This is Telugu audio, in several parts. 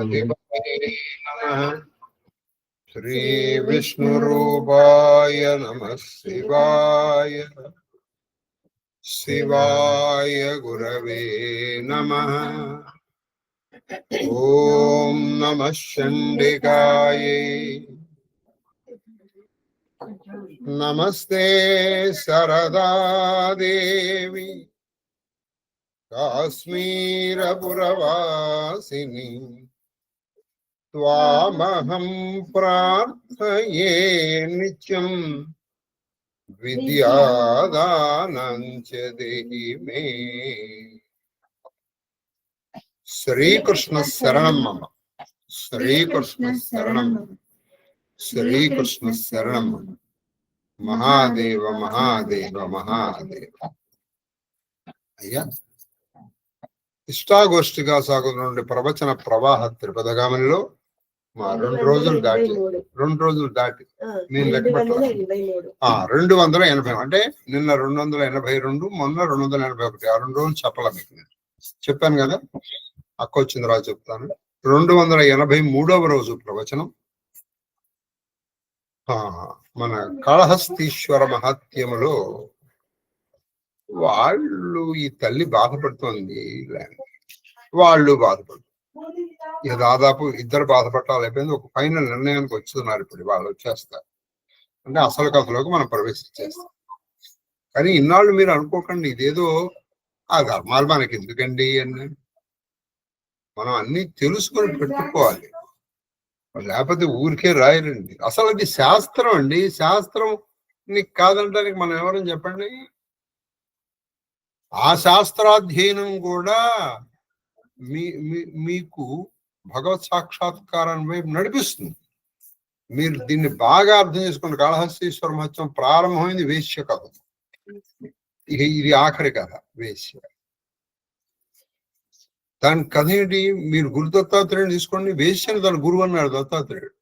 महादेवाय नमः। श्री विष्णुरूपाय नमः शिवाय शिवाय गुरवे नमः। ओम नमः चंडिकाय नमस्ते सरदा देवी काश्मीरपुरवासिनी त्वामहं प्रार्थये नित्यं विद्यादानं च देहि मे। श्रीकृष्ण शरणं मम। श्रीकृष्ण शरणं श्रीकृष्ण शरणं महादेव महादेव महादेव। అయ్యా ఇష్టాగోష్ఠిగా సాగుతున్న ప్రవచన ప్రవాహ త్రిపదగామనిలో మా 2 రోజులు దాటి నేను లెక్క పెట్టాను 280 అంటే నిన్న 282 మొన్న 281 ఆ 2 రోజులు చెప్పాల మీకు నేను చెప్పాను కదా. అక్క వచ్చింది రా చెప్తాను. 283వ రోజు ప్రవచనం మన కాళహస్తీశ్వర మహాత్మ్యములో వాళ్ళు ఈ తల్లి బాధపడుతోంది, వాళ్ళు బాధపడుతుంది. ఇక దాదాపు ఇద్దరు బాధపడాలి అయిపోయింది. ఒక ఫైనల్ నిర్ణయానికి వచ్చుతున్నారు. ఇప్పుడు వాళ్ళు వచ్చేస్తారు అంటే అసలు కథలోకి మనం ప్రవేశించేస్తాం. కానీ ఇన్నాళ్ళు మీరు అనుకోకండి ఇదేదో ఆ ధర్మాలు మనకి ఎందుకండి అని. మనం అన్ని తెలుసుకొని పెట్టుకోవాలి, లేకపోతే ఊరికే రాయరండి. అసలు అది శాస్త్రం అండి. శాస్త్రం నీకు కాదంటానికి మనం ఎవరని చెప్పండి. ఆ శాస్త్రాధ్యయనం కూడా మీకు భగవత్ సాక్షాత్కారాన్ని వైపు నడిపిస్తుంది. మీరు దీన్ని బాగా అర్థం చేసుకోండి. కాళహస్తీశ్వర మహత్యం ప్రారంభమైంది వేశ్య కథ. ఇది ఆఖరి కథ వేశ్య. దాని కథ ఏంటి? మీరు గురు దత్తాత్రేయుడు తీసుకోండి. వేశ్యని తన గురువు అన్నాడు దత్తాత్రేయుడు.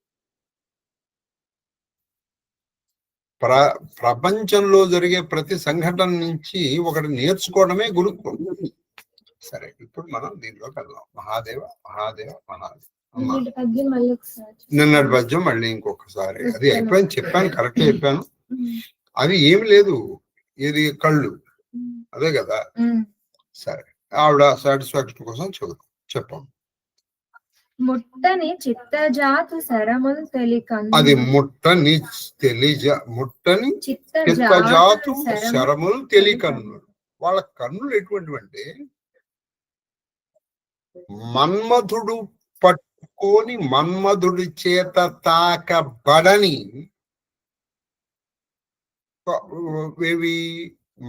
ప్రపంచంలో జరిగే ప్రతి సంఘటన నుంచి ఒకటి నేర్చుకోవడమే గురుత్వం. సరే, ఇప్పుడు మనం దీంట్లోకి వెళ్దాం. మహాదేవ మహాదేవ మహాదేవ. నిన్నటి పద్యం మళ్ళీ ఇంకొకసారి. అది అయిపోయింది, చెప్పాను, కరెక్ట్ చెప్పాను. అది ఏమి లేదు, ఇది కళ్ళు అదే కదా. సరే, ఆవిడ సాటిస్ఫాక్షన్ కోసం చెప్పాం. ముట్టని చిత్తజాతు శరములు తెలికన్ను. అది ముట్టని చిత్తజాతు శరములు తెలికన్ను. వాళ్ళ కన్నులు ఎటువంటివంటే మన్మధుడు పట్టుకొని మన్మధుడి చేత తాకబడని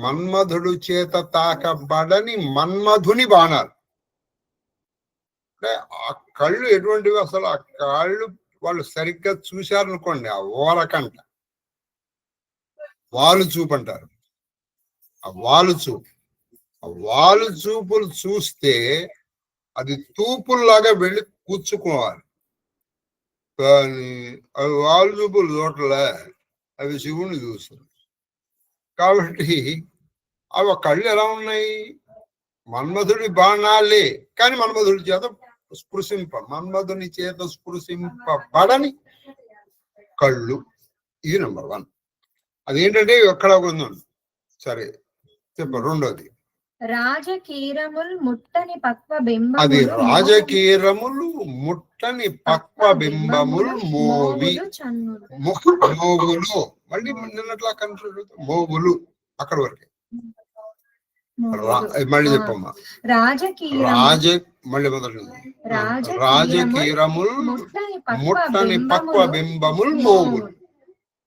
మన్మధుడు చేత తాకబడని మన్మధుని బాణాలు. అంటే ఆ కళ్ళు ఎటువంటివి? అసలు ఆ కళ్ళు వాళ్ళు సరిగ్గా చూశారనుకోండి, ఆ ఓరకంట వాళ్ళు చూపంటారు. ఆ వాళ్ళు చూపులు చూస్తే అది తూపుల్లాగా వెళ్ళి కూర్చుకోవాలి. కానీ అవి వాళ్ళు చూపులు చూడలే, అవి శివుని చూస్తుంది. కాబట్టి అవి కళ్ళు ఎలా ఉన్నాయి? మన్మధుడి బాణాలే, కానీ మన్మధుడి చేత మన్మధుని చేత స్పృశింపబడని కళ్ళు. ఇది నెంబర్ 1. అదేంటంటే ఎక్కడ ఉందండి. సరే చెప్ప. రెండోది రాజకీరములు ముట్టని పక్వ బింబ. అది రాజకీరములు ముట్టని పక్వ బింబములు మోగులు. మళ్ళీ నిన్నట్లా కన్ఫ్యూజ్ మోగులు అక్కడ వరకే. మళ్ళీ చెప్పమ్మా. మళ్ళీ మొదటి రాజకీరములు ముట్టని పక్వ బింబములు మోగులు.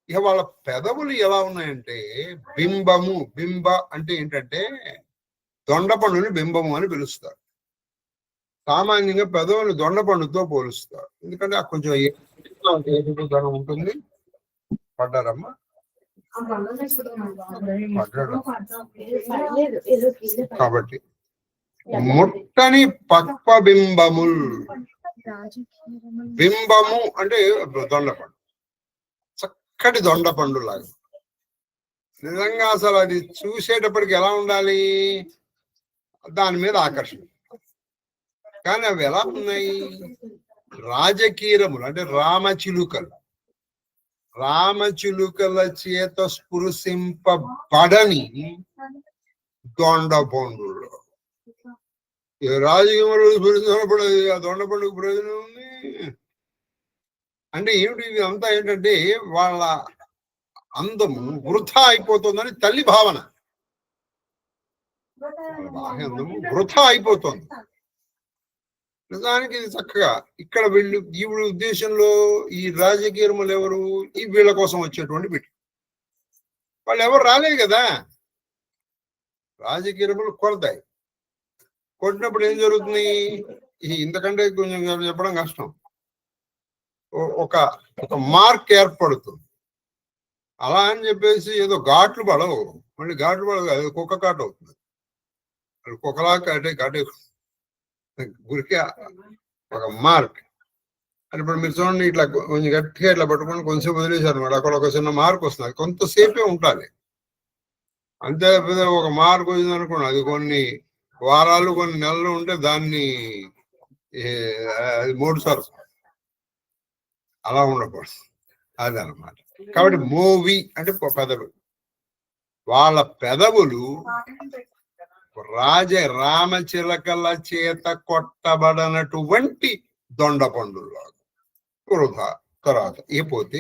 ఇక వాళ్ళ పెదవులు ఎలా ఉన్నాయంటే బింబ అంటే ఏంటంటే దొండపండుని బింబము అని పిలుస్తారు. సామాన్యంగా పెదవుని దొండపండుతో పోలుస్తారు. ఎందుకంటే కొంచెం ఏకీకృతం ఉంటుంది. పడ్డారమ్మా? కాబట్టి ముట్టని పక్వ బింబముల్. బింబము అంటే దొండపండు, చక్కటి దొండపండు లాగా. నిజంగా అసలు అది చూసేటప్పటికి ఎలా ఉండాలి? దాని మీద ఆకర్షణ. కానీ అవి ఎలా ఉన్నాయి? రాజకీరములు అంటే రామచిలుకల చేత స్పృశింపబడని దొండపండులో రాజకీయంలో స్పృశించబడదు. ఆ దొండపండుకు ప్రయోజనం ఉంది అంటే ఏమిటి? ఇది అంతా ఏంటంటే వాళ్ళ అందము వృథా అయిపోతుందని తల్లి భావన. అందము వృథా అయిపోతుంది. నిజానికి ఇది చక్కగా ఇక్కడ వీళ్ళు ఈవిడ ఉద్దేశంలో ఈ రాజకీయములు ఎవరు? ఈ వీళ్ళ కోసం వచ్చేటువంటి బిడ్డ. వాళ్ళు ఎవరు రాలేదు కదా. రాజకీయములు కొడతాయి. కొట్టినప్పుడు ఏం జరుగుతుంది? ఇంతకంటే కొంచెం చెప్పడం కష్టం. ఒక మార్క్ ఏర్పడుతుంది. అలా అని చెప్పేసి ఏదో ఘాట్లు పడవు. మళ్ళీ ఘాట్లు పడవు, అది కుక్క కాటు అవుతుంది. కుక్కలా కాటే గురికే ఒక మార్క్. అని ఇప్పుడు మీరు చూడండి, ఇట్లా కొంచెం గట్టిగా ఇట్లా పట్టుకొని కొంచెంసేపు వదిలేశారు అనమాట. అక్కడ ఒక చిన్న మార్క్ వస్తుంది. కొంతసేపే ఉండాలి అంతే. ఒక మార్క్ వచ్చింది అనుకోండి, అది కొన్ని వారాలు కొన్ని నెలలు ఉంటే దాన్ని అది 3 సార్లు అలా ఉండకూడదు. అది అన్నమాట. కాబట్టి మూవీ అంటే పెదవులు. వాళ్ళ పెదవులు రామచిలకల చేత కొట్టబడనటువంటి దొండపండులో వృధా. తర్వాత ఏపోతే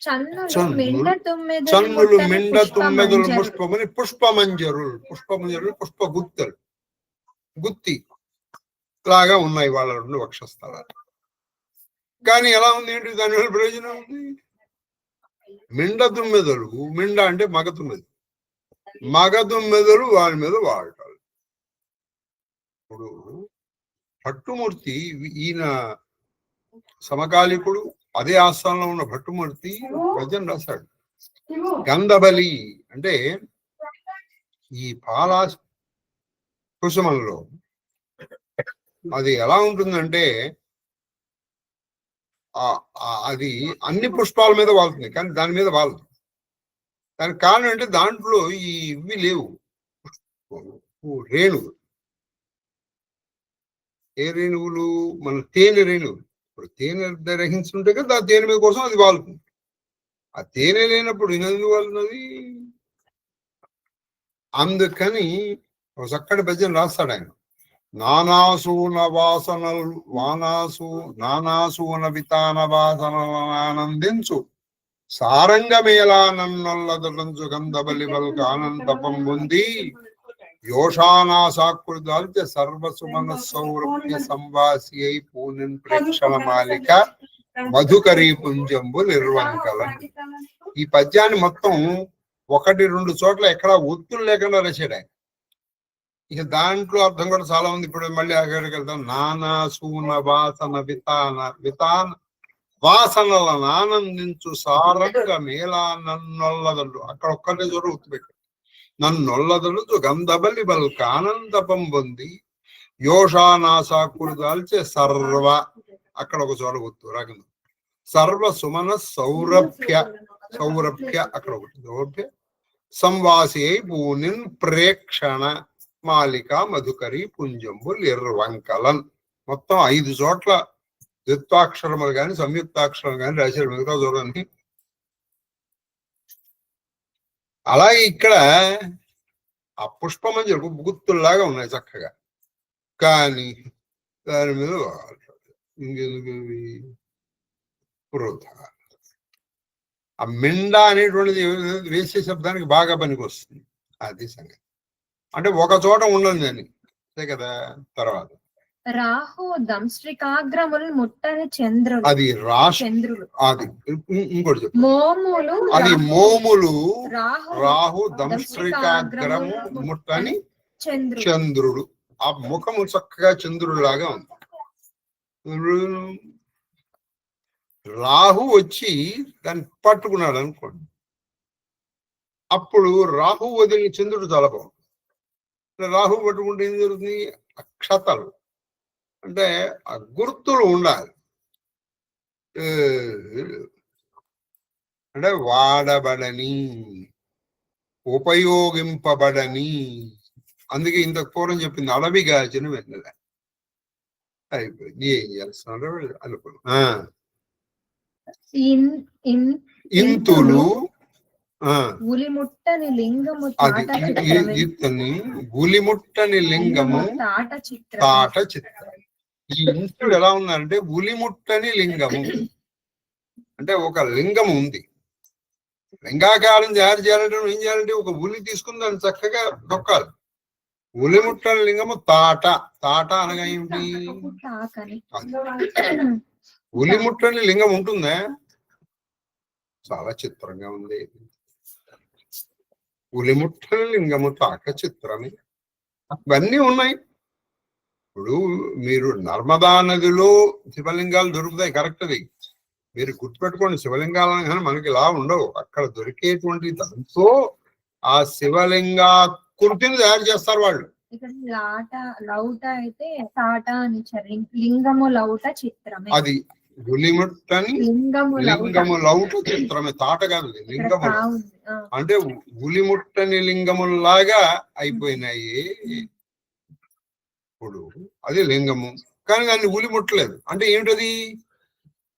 చన్నులు మిండ తుమ్మెదలు పుష్పముని పుష్పమంజరులు పుష్పగుత్తలు గుత్తి లాగా ఉన్నాయి వాళ్ళ 2 వక్షస్థలాలు. కానీ ఎలా ఉంది ఏంటి? దానివల్ల ప్రయోజనం ఉంది. మిండ తుమ్మెదలు, మిండ అంటే మగ తుమ్మెదలు వారి మీద వాడటాలు. ఇప్పుడు భట్టుమూర్తి, ఈయన సమకాలికుడు, అదే ఆస్థానంలో ఉన్న భట్టుమూర్తి భజన రాశాడు. గంధబలి అంటే ఈ పాలా కుసుమంలో అది ఎలా ఉంటుందంటే అది అన్ని పుష్పాల మీద వాళ్తుంది, కానీ దాని మీద వాళ్దు. దానికి కారణం అంటే దాంట్లో ఇవి లేవు, రేణువులు. ఏ రేణువులు? మన తేనె రేణువులు. ఇప్పుడు తేనె గ్రహించుంటే కదా ఆ తేనె మీద కోసం అది వాళ్తుంది. ఆ తేనె లేనప్పుడు ఎందుకు వాళ్తున్నది? అందుకని ఒక చక్కటి భజన రాస్తాడు ఆయన. నానాసూన వితాన వాసనలను ఆనందించు సారంగమేలా నన్నొల్లదలంచు గంధబలి బల్క ఆనందపం ఉంది యోషానాసాకృదాల్చ సర్వసుమన సౌరభ్య సంవాసి అయి పూనిన్ ప్రేక్షణ మాలిక మధుకరీ పుంజంబు నిర్వంకల. ఈ పద్యాన్ని మొత్తం 1-2 చోట్ల ఎక్కడా ఒత్తులు లేకుండా రాశాడు ఆయన. ఇక దాంట్లో అర్థం కూడా చాలా ఉంది. ఇప్పుడు మళ్ళీ అక్కడికి వెళ్తాం. నానాసూన వితాన వాసనలను ఆనందించు సారంగ మేళా నన్నొల్లదలు. అక్కడ ఒక్కటే చోట ఒత్తు పెట్టాడు. నన్నొల్లదలు గంధబలి బల్క ఆనందపం పొంది యోషానాసాకుడు దాల్చే సర్వ, అక్కడ ఒక చోట ఒత్తు రాగం. సర్వ సుమన సౌరభ్య అక్కడ ఒకటి సౌరభ్య సంవాసి అయి పూనిన్ ప్రేక్షణ మాలిక మధుకరి పుంజంబు నిర్వంకలన్. మొత్తం 5 చోట్ల ద్విత్వాక్షరములు కానీ సంయుక్తాక్షరం కానీ రాశారు. మిగతా చూడండి. అలాగే ఇక్కడ ఆ పుష్పమంజరు గుత్తుల్లాగా ఉన్నాయి చక్కగా, కానీ దాని మీద ఇంకెందుకు వృధా. ఆ మిండ అనేటువంటిది వేసే శబ్దానికి బాగా పనికి వస్తుంది. అది సంగతి. అంటే ఒక చోట ఉండదు అని అంతే కదా. తర్వాత రాహు దంశ్రికాగ్రములు ముట్టని చంద్రుడు. అది చంద్రుడు. అది ఇంకోటి చెప్పు. మోములు అది మోములు రాహు దంశ్రికాగ్రము ముట్టని చంద్రుడు. ఆ ముఖము చక్కగా చంద్రుడు లాగా ఉంది. రాహు వచ్చి దాన్ని పట్టుకున్నాడు అనుకోండి, అప్పుడు రాహు వదిలిన చంద్రుడు చాలా బాగుంది. రాహు పట్టుకుంటే ఏం జరుగుతుంది? అక్షతలు అంటే ఆ గుర్తులు ఉండాలి. అంటే వాడబడని, ఉపయోగింపబడని. అందుకే ఇంత పూర్వం చెప్పింది అడవి గాచిన వెన్నెల. అయిపోయింది. ఏం చేస్తున్నారు అనుకున్నా. ఇంతులు ఉలిముట్టని లింగము అది ఇతని ఉలిముట్టని లింగము తాట చిత్రం. ఈ ఇంతుడు ఎలా ఉన్నారంటే ఉలిముట్టని లింగము అంటే ఒక లింగం ఉంది. లింగాకారం తయారు చేయాలంటే ఏం చేయాలంటే ఒక ఉలి తీసుకుని దాన్ని చక్కగా దొక్కాలి. ఉలిముట్టని లింగము తాట అనగా ఏమిటి? ఉలిముట్టని లింగం ఉంటుందా? చాలా చిత్రంగా ఉంది. ఉలిముట్టని లింగము తాట చిత్రమే. ఇవన్నీ ఉన్నాయి. ఇప్పుడు మీరు నర్మదా నదిలో శివలింగాలు దొరుకుతాయి, కరెక్ట్ది. మీరు గుర్తుపెట్టుకోండి, శివలింగాలు కానీ మనకి ఇలా ఉండవు. అక్కడ దొరికేటువంటి దాంతో ఆ శివలింగాకృతిని తయారు చేస్తారు వాళ్ళు. లౌట అయితే తాట అని లింగము లౌట చిత్రమే. అది ఉలిముట్టని లింగము లౌట చిత్రమే. తాట కాదు, లింగము అంటే ఉలిముట్టని లింగములాగా అయిపోయినాయి ఇప్పుడు. అది లింగము కానీ దాన్ని ఉలిముట్టలేదు అంటే ఏమిటది?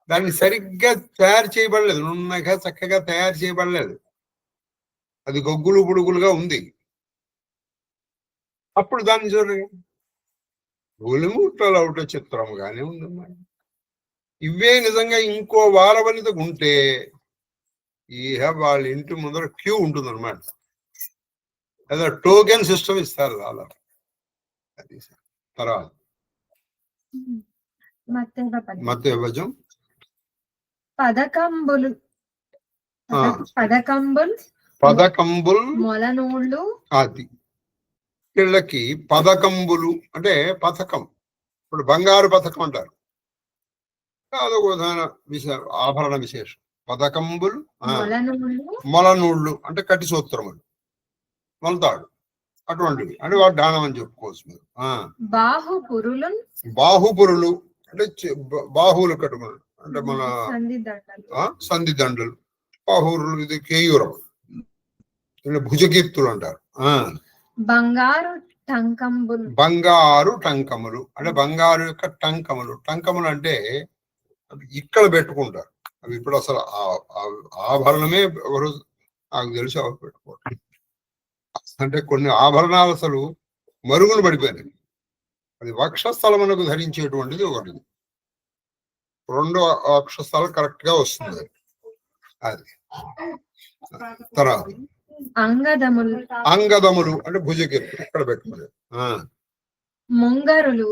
దాన్ని సరిగ్గా తయారు చేయబడలేదు, నున్నగా చక్కగా తయారు చేయబడలేదు. అది గొగ్గులు బుడుగులుగా ఉంది. అప్పుడు దాన్ని చూడండి, ఉలిముట్టలౌట చిత్రముగానే ఉందమ్మా. ఇవే నిజంగా ఇంకో వారవనిత ఉంటే వాళ్ళ ఇంటి ముందర క్యూ ఉంటుంది అనమాట. ఏదో టోకెన్ సిస్టమ్ ఇస్తారు అలా. అది తర్వాత మత్తేభజం పదకంబుల్ మొలనూళ్ళు. అది వీళ్ళకి పదకంబులు అంటే పథకం. ఇప్పుడు బంగారు పథకం అంటారు, అదొక ఆభరణ విశేషం. పదకంబులు, మొలనూళ్ళు అంటే కటి సూత్రములు, మొలతాడు అటువంటివి అంటే వాడు దానం అని చెప్పుకోవచ్చు మీరు. బాహుపురులు అంటే బాహువులు కట్టుకున్నాడు అంటే మన సంధి దండలు. బాహువులు ఇది కేయూరం, భుజకీర్తులు అంటారు. బంగారు టంకములు అంటే బంగారు యొక్క టంకములు. టంకములు అంటే ఇక్కడ పెట్టుకుంటారు. అవి ఇప్పుడు అసలు ఆభరణమే ఎవరు నాకు తెలిసి ఎవరు పెట్టుకోరు. అంటే కొన్ని ఆభరణాలు అసలు మరుగులు పడిపోయినాయి. అది వక్షస్థలమునకు ధరించేటువంటిది ఒకటి. 2వ వక్షస్థలం కరెక్ట్ గా వస్తుంది. అది తర్వాత అంగదములు అంటే భుజకీర్తులు ఇక్కడ పెట్టుకునేది. ముంగరులు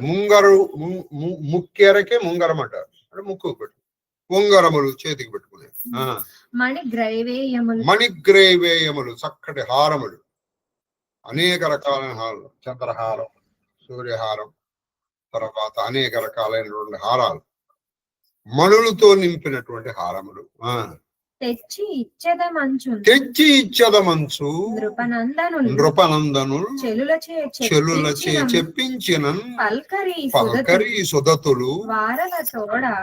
ముంగరు ముక్కెరకే ముంగరం అంటారు అంటే ముక్కు పెట్టు. ఉంగరములు చేతికి పెట్టుకునేది. మణిగ్రైవేయములు చక్కటి హారములు, అనేక రకాలైన హారాలు, చంద్రహారం, సూర్యహారం, తర్వాత అనేక రకాలైనటువంటి హారాలు, మణులతో నింపినటువంటి హారములు. తెచ్చి ఇచ్చదమంచు నృపనందనులు చెలులచే చెప్పించిన పల్కరి సుధతులు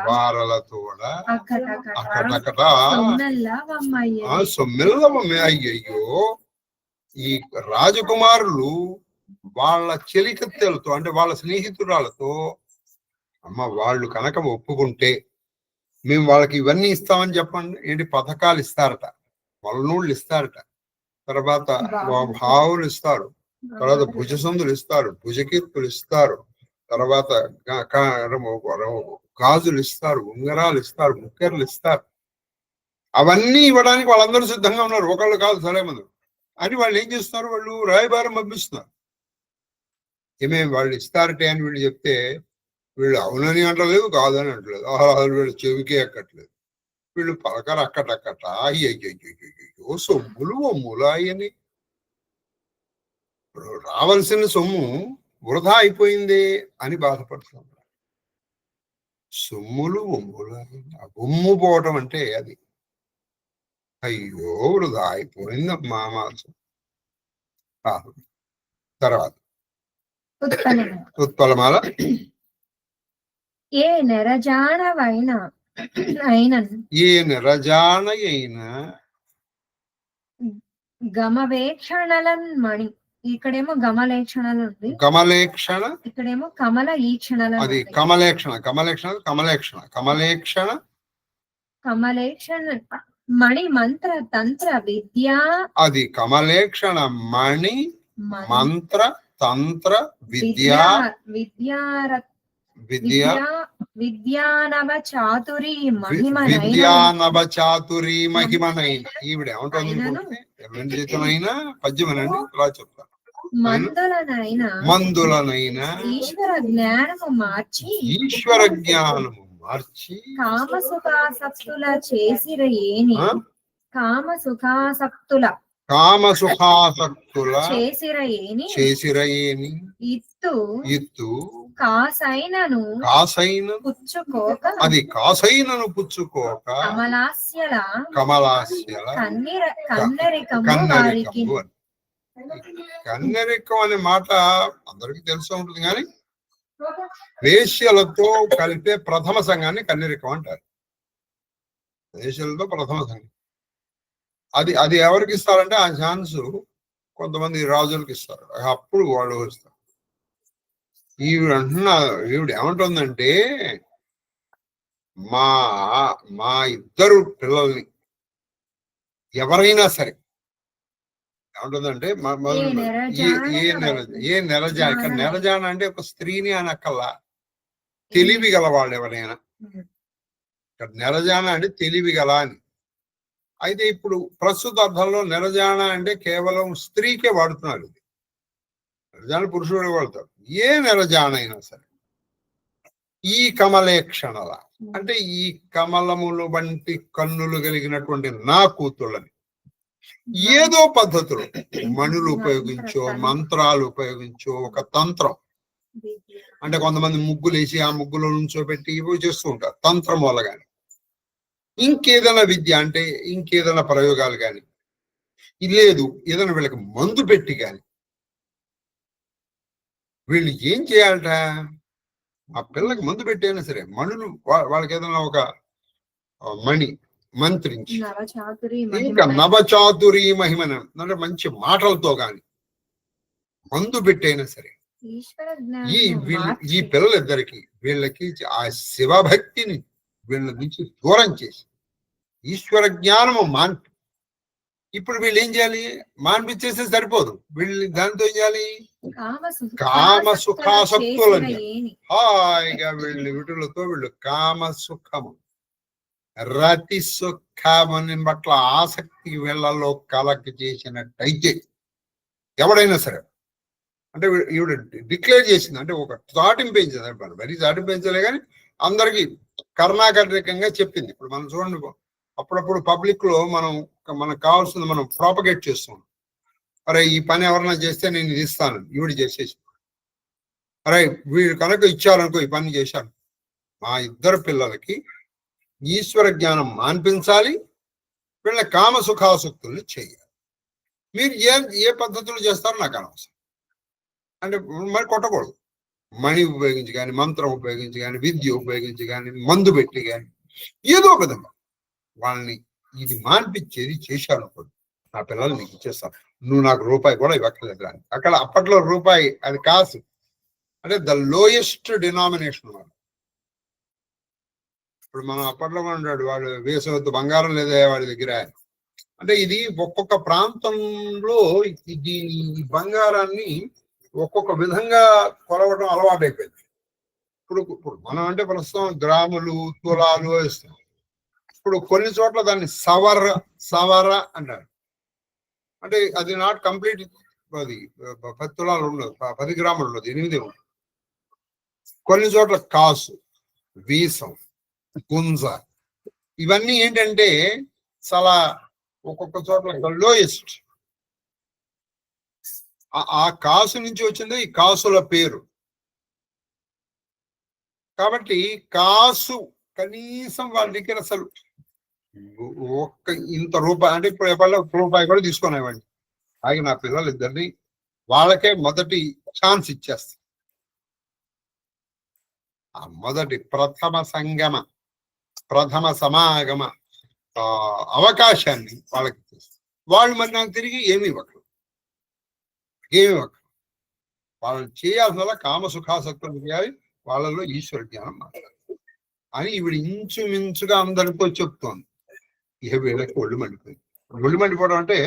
వారలతోడ అక్కడక్కడ సొమ్మెల్లవమ్మే. అయ్యయ్యో, ఈ రాజకుమారులు వాళ్ళ చెలికత్తెలతో అంటే వాళ్ళ స్నేహితురాలతో, అమ్మ వాళ్ళు కనుక ఒప్పుకుంటే మేము వాళ్ళకి ఇవన్నీ ఇస్తామని చెప్పండి. ఏంటి పథకాలు ఇస్తారట, మొలనూళ్ళు ఇస్తారట, తర్వాత భావులు ఇస్తారు, తర్వాత భుజసందులు ఇస్తారు, భుజకీర్తులు ఇస్తారు, తర్వాత గాజులు ఇస్తారు, ఉంగరాలు ఇస్తారు, ముక్కెర్లు ఇస్తారు. అవన్నీ ఇవ్వడానికి వాళ్ళందరూ సిద్ధంగా ఉన్నారు. ఒకళ్ళు కాదు, సరే మంది అని. వాళ్ళు ఏం చేస్తున్నారు? వాళ్ళు రాయబారం పంపిస్తున్నారు. ఏమేమి వాళ్ళు ఇస్తారటే అని వీళ్ళు చెప్తే వీళ్ళు అవునని అంటలేదు, కాదని అంటలేదు, అసలు వీళ్ళు చెవికే ఎక్కట్లేదు. వీళ్ళు పలకరు అక్కటక్కట. అయ్యో సొమ్ములు ఒమ్ములు అయ్యని, రావాల్సిన సొమ్ము వృధా అయిపోయింది అని బాధపడుతున్నారు. సొమ్ములు ఒమ్ములు ఒమ్ము పోవటం అంటే అది. అయ్యో వృధా అయిపోయిందమ్మా మాసం. తర్వాత ఉత్పలమాల. ఏ నెరజాన అయిన గమవేక్షణలన్ మణి ఇక్కడేమో గమలేక్షణలు ఉంది, గమలేక్షణ, ఇక్కడేమో కమల ఈక్షణలు అది ఉంది. కమలేక్షణ, కమలేక్షణ, కమలేక్షణ, కమలేక్షణ, కమలేక్షణ మణి మంత్ర తంత్ర విద్యా, అది కమలేక్షణ మణి మంత్ర తంత్ర విద్యా, విద్యార విద్యా, విద్యానవ చాతురి మహిమనైన విద్యానవ చాతురి మహిమనైన. ఈవిడ ఏమంటుంది? జీతనైనా పద్యమనండి ఇలా చెప్తాను. మందులనైనా ఈశ్వర జ్ఞానము మార్చి, ఈశ్వర జ్ఞానము మార్చి, కామసుఖాసక్తుల చేసిర ఏని, కామసుఖాసక్తుల చేసిర ఏని, ఇత్తు కాసైనను పుచ్చుకోక, అది కాసైనను పుచ్చుకోక, కమలాస్యల కన్నెరికము. కన్నెరికం అనే మాట అందరికీ తెలిసి ఉంటుంది, కానీ వేశ్యలతో కలిపే ప్రథమ సంఘాన్ని కన్నెరికం అంటారు. వేశ్యలతో ప్రథమ సంఘం అది అది ఎవరికి ఇస్తారంటే ఆ ఛాన్స్ కొంతమంది రాజులకు ఇస్తారు, అప్పుడు వాళ్ళు ఇస్తారు. ఈవిడ ఏమంటుందంటే, మా ఇద్దరు పిల్లల్ని ఎవరైనా సరే ఏమంటుందంటే, ఏ నెలజా, ఇక్కడ నెలజాన అంటే ఒక స్త్రీని అనక్కల్లా, తెలివి గల వాళ్ళు ఎవరైనా. ఇక్కడ నెలజాన అంటే తెలివి గల అని. అయితే ఇప్పుడు ప్రస్తుత అర్థంలో నెలజాన అంటే కేవలం స్త్రీకే వాడుతున్నారు. ఇది నెలజాన పురుషుడు వాడతారు. ఏ నెలజాన అయినా సరే ఈ కమలేక్షణల అంటే ఈ కమలములు వంటి కన్నులు కలిగినటువంటి నా కూతుళ్ళని ఏదో పద్ధతులు మణులు ఉపయోగించో, మంత్రాలు ఉపయోగించో, ఒక తంత్రం అంటే కొంతమంది ముగ్గులు వేసి ఆ ముగ్గులో నుంచోబెట్టి ఇవి చేస్తూ ఉంటారు తంత్రం వల్ల. కానీ ఇంకేదైనా విద్య అంటే ఇంకేదైనా ప్రయోగాలు కానీ లేదు, ఏదైనా వీళ్ళకి మందు పెట్టి కానీ వీళ్ళు ఏం చేయాలట, ఆ పిల్లకి మందు పెట్టైనా సరే మణులు వాళ్ళకి ఏదైనా ఒక మణి మంత్రించి, ఇంకా నవచాతురి మహిమన అంటే మంచి మాటలతో గాని మందు పెట్టైనా సరే ఈ పిల్లలిద్దరికి వీళ్ళకి ఆ శివభక్తిని వీళ్ళ నుంచి దూరం చేసి ఈశ్వర జ్ఞానము మాన్పి, ఇప్పుడు వీళ్ళు ఏం చేయాలి, మాన్పించేస్తే సరిపోదు, వీళ్ళు దాంతో ఏం చేయాలి, కామ సుఖాసక్తులని హాయిగా వీళ్ళతో వీళ్ళు కామ సుఖము రతి సుఖమని పట్ల ఆసక్తి వీళ్ళలో కలగ చేసినట్టయితే ఎవడైనా సరే, అంటే ఈవిడ డిక్లేర్ చేసింది, అంటే ఒక చాటింపేంచింది, మరీ చాటింపేంచలే కానీ అందరికి కర్ణాకర్ణికంగా చెప్పింది. ఇప్పుడు మనం చూడండి, అప్పుడప్పుడు పబ్లిక్ లో మనకు కావాల్సింది మనం ప్రాపగేట్ చేస్తున్నాం. అరే ఈ పని ఎవరైనా చేస్తే నేను ఇది ఇస్తాను, ఈవిడ చేసేసి, అరే వీడు కనుక ఇచ్చారనుకో ఈ పని చేశాను. మా ఇద్దరు పిల్లలకి ఈశ్వర జ్ఞానం మాన్పించాలి, వీళ్ళ కామ సుఖాసక్తుల్ని చేయాలి. మీరు ఏ పద్ధతులు చేస్తారో నాకు అనవసరం. అంటే మరి కొట్టకూడదు, మణి ఉపయోగించి కానీ, మంత్రం ఉపయోగించి కానీ, విద్య ఉపయోగించి కానీ, మందు పెట్టి కానీ, ఏదో విధంగా వాళ్ళని ఇది మాన్పించేది చేశాను అనుకోండి, నా పిల్లలు నీకు ఇచ్చేస్తాను, నువ్వు నాకు రూపాయి కూడా ఇవ్వక్కర్లేదు అని. అక్కడ అప్పట్లో రూపాయి అది కాసు, అంటే ద లోయెస్ట్ డినామినేషన్ వాళ్ళు. ఇప్పుడు మనం అప్పట్లో ఉంటాడు వాడు వేసవద్దు బంగారం లేదా వాడి దగ్గర, అంటే ఇది ఒక్కొక్క ప్రాంతంలో దీని బంగారాన్ని ఒక్కొక్క విధంగా కొలవడం అలవాటైపోయింది. ఇప్పుడు మనం అంటే ప్రస్తుతం గ్రాములు తులాలు వేస్తాం, ఇప్పుడు కొన్ని చోట్ల దాన్ని సవర అంటారు. అంటే అది నాట్ కంప్లీట్, అది 10 తులాలు ఉండదు, 10 గ్రాములు ఉండదు, 8 ఉండదు. కొన్ని చోట్ల కాసు, వీసం, గుంజ, ఇవన్నీ ఏంటంటే చాలా ఒక్కొక్క చోట్ల లోయెస్ట్. ఆ కాసు నుంచి వచ్చింది ఈ కాసుల పేరు. కాబట్టి కాసు కనీసం వాళ్ళ దగ్గర అసలు ఒక్క ఇంత రూపాయి, అంటే ఇప్పుడు ఎప్పటిలో రూపాయి కూడా తీసుకునేవాడిని. అలాగే నా పిల్లలు ఇద్దరిని వాళ్ళకే మొదటి ఛాన్స్ ఇచ్చేస్తా, ఆ మొదటి ప్రథమ సమాగమ అవకాశాన్ని వాళ్ళకి ఇచ్చేస్తా. వాళ్ళు మరి నాకు తిరిగి ఏమి ఇవ్వరు. ఏమి వాళ్ళు చేయాల్సిన కామ సుఖాసక్తులు చేయాలి, వాళ్ళలో ఈశ్వర జ్ఞానం మాట్లాడాలి అని ఈవిడ ఇంచుమించుగా అందరితో చెప్తోంది. ఇక వీళ్ళకి ఒళ్ళు మండిపోయింది. ఒళ్ళు మండిపోవడం అంటే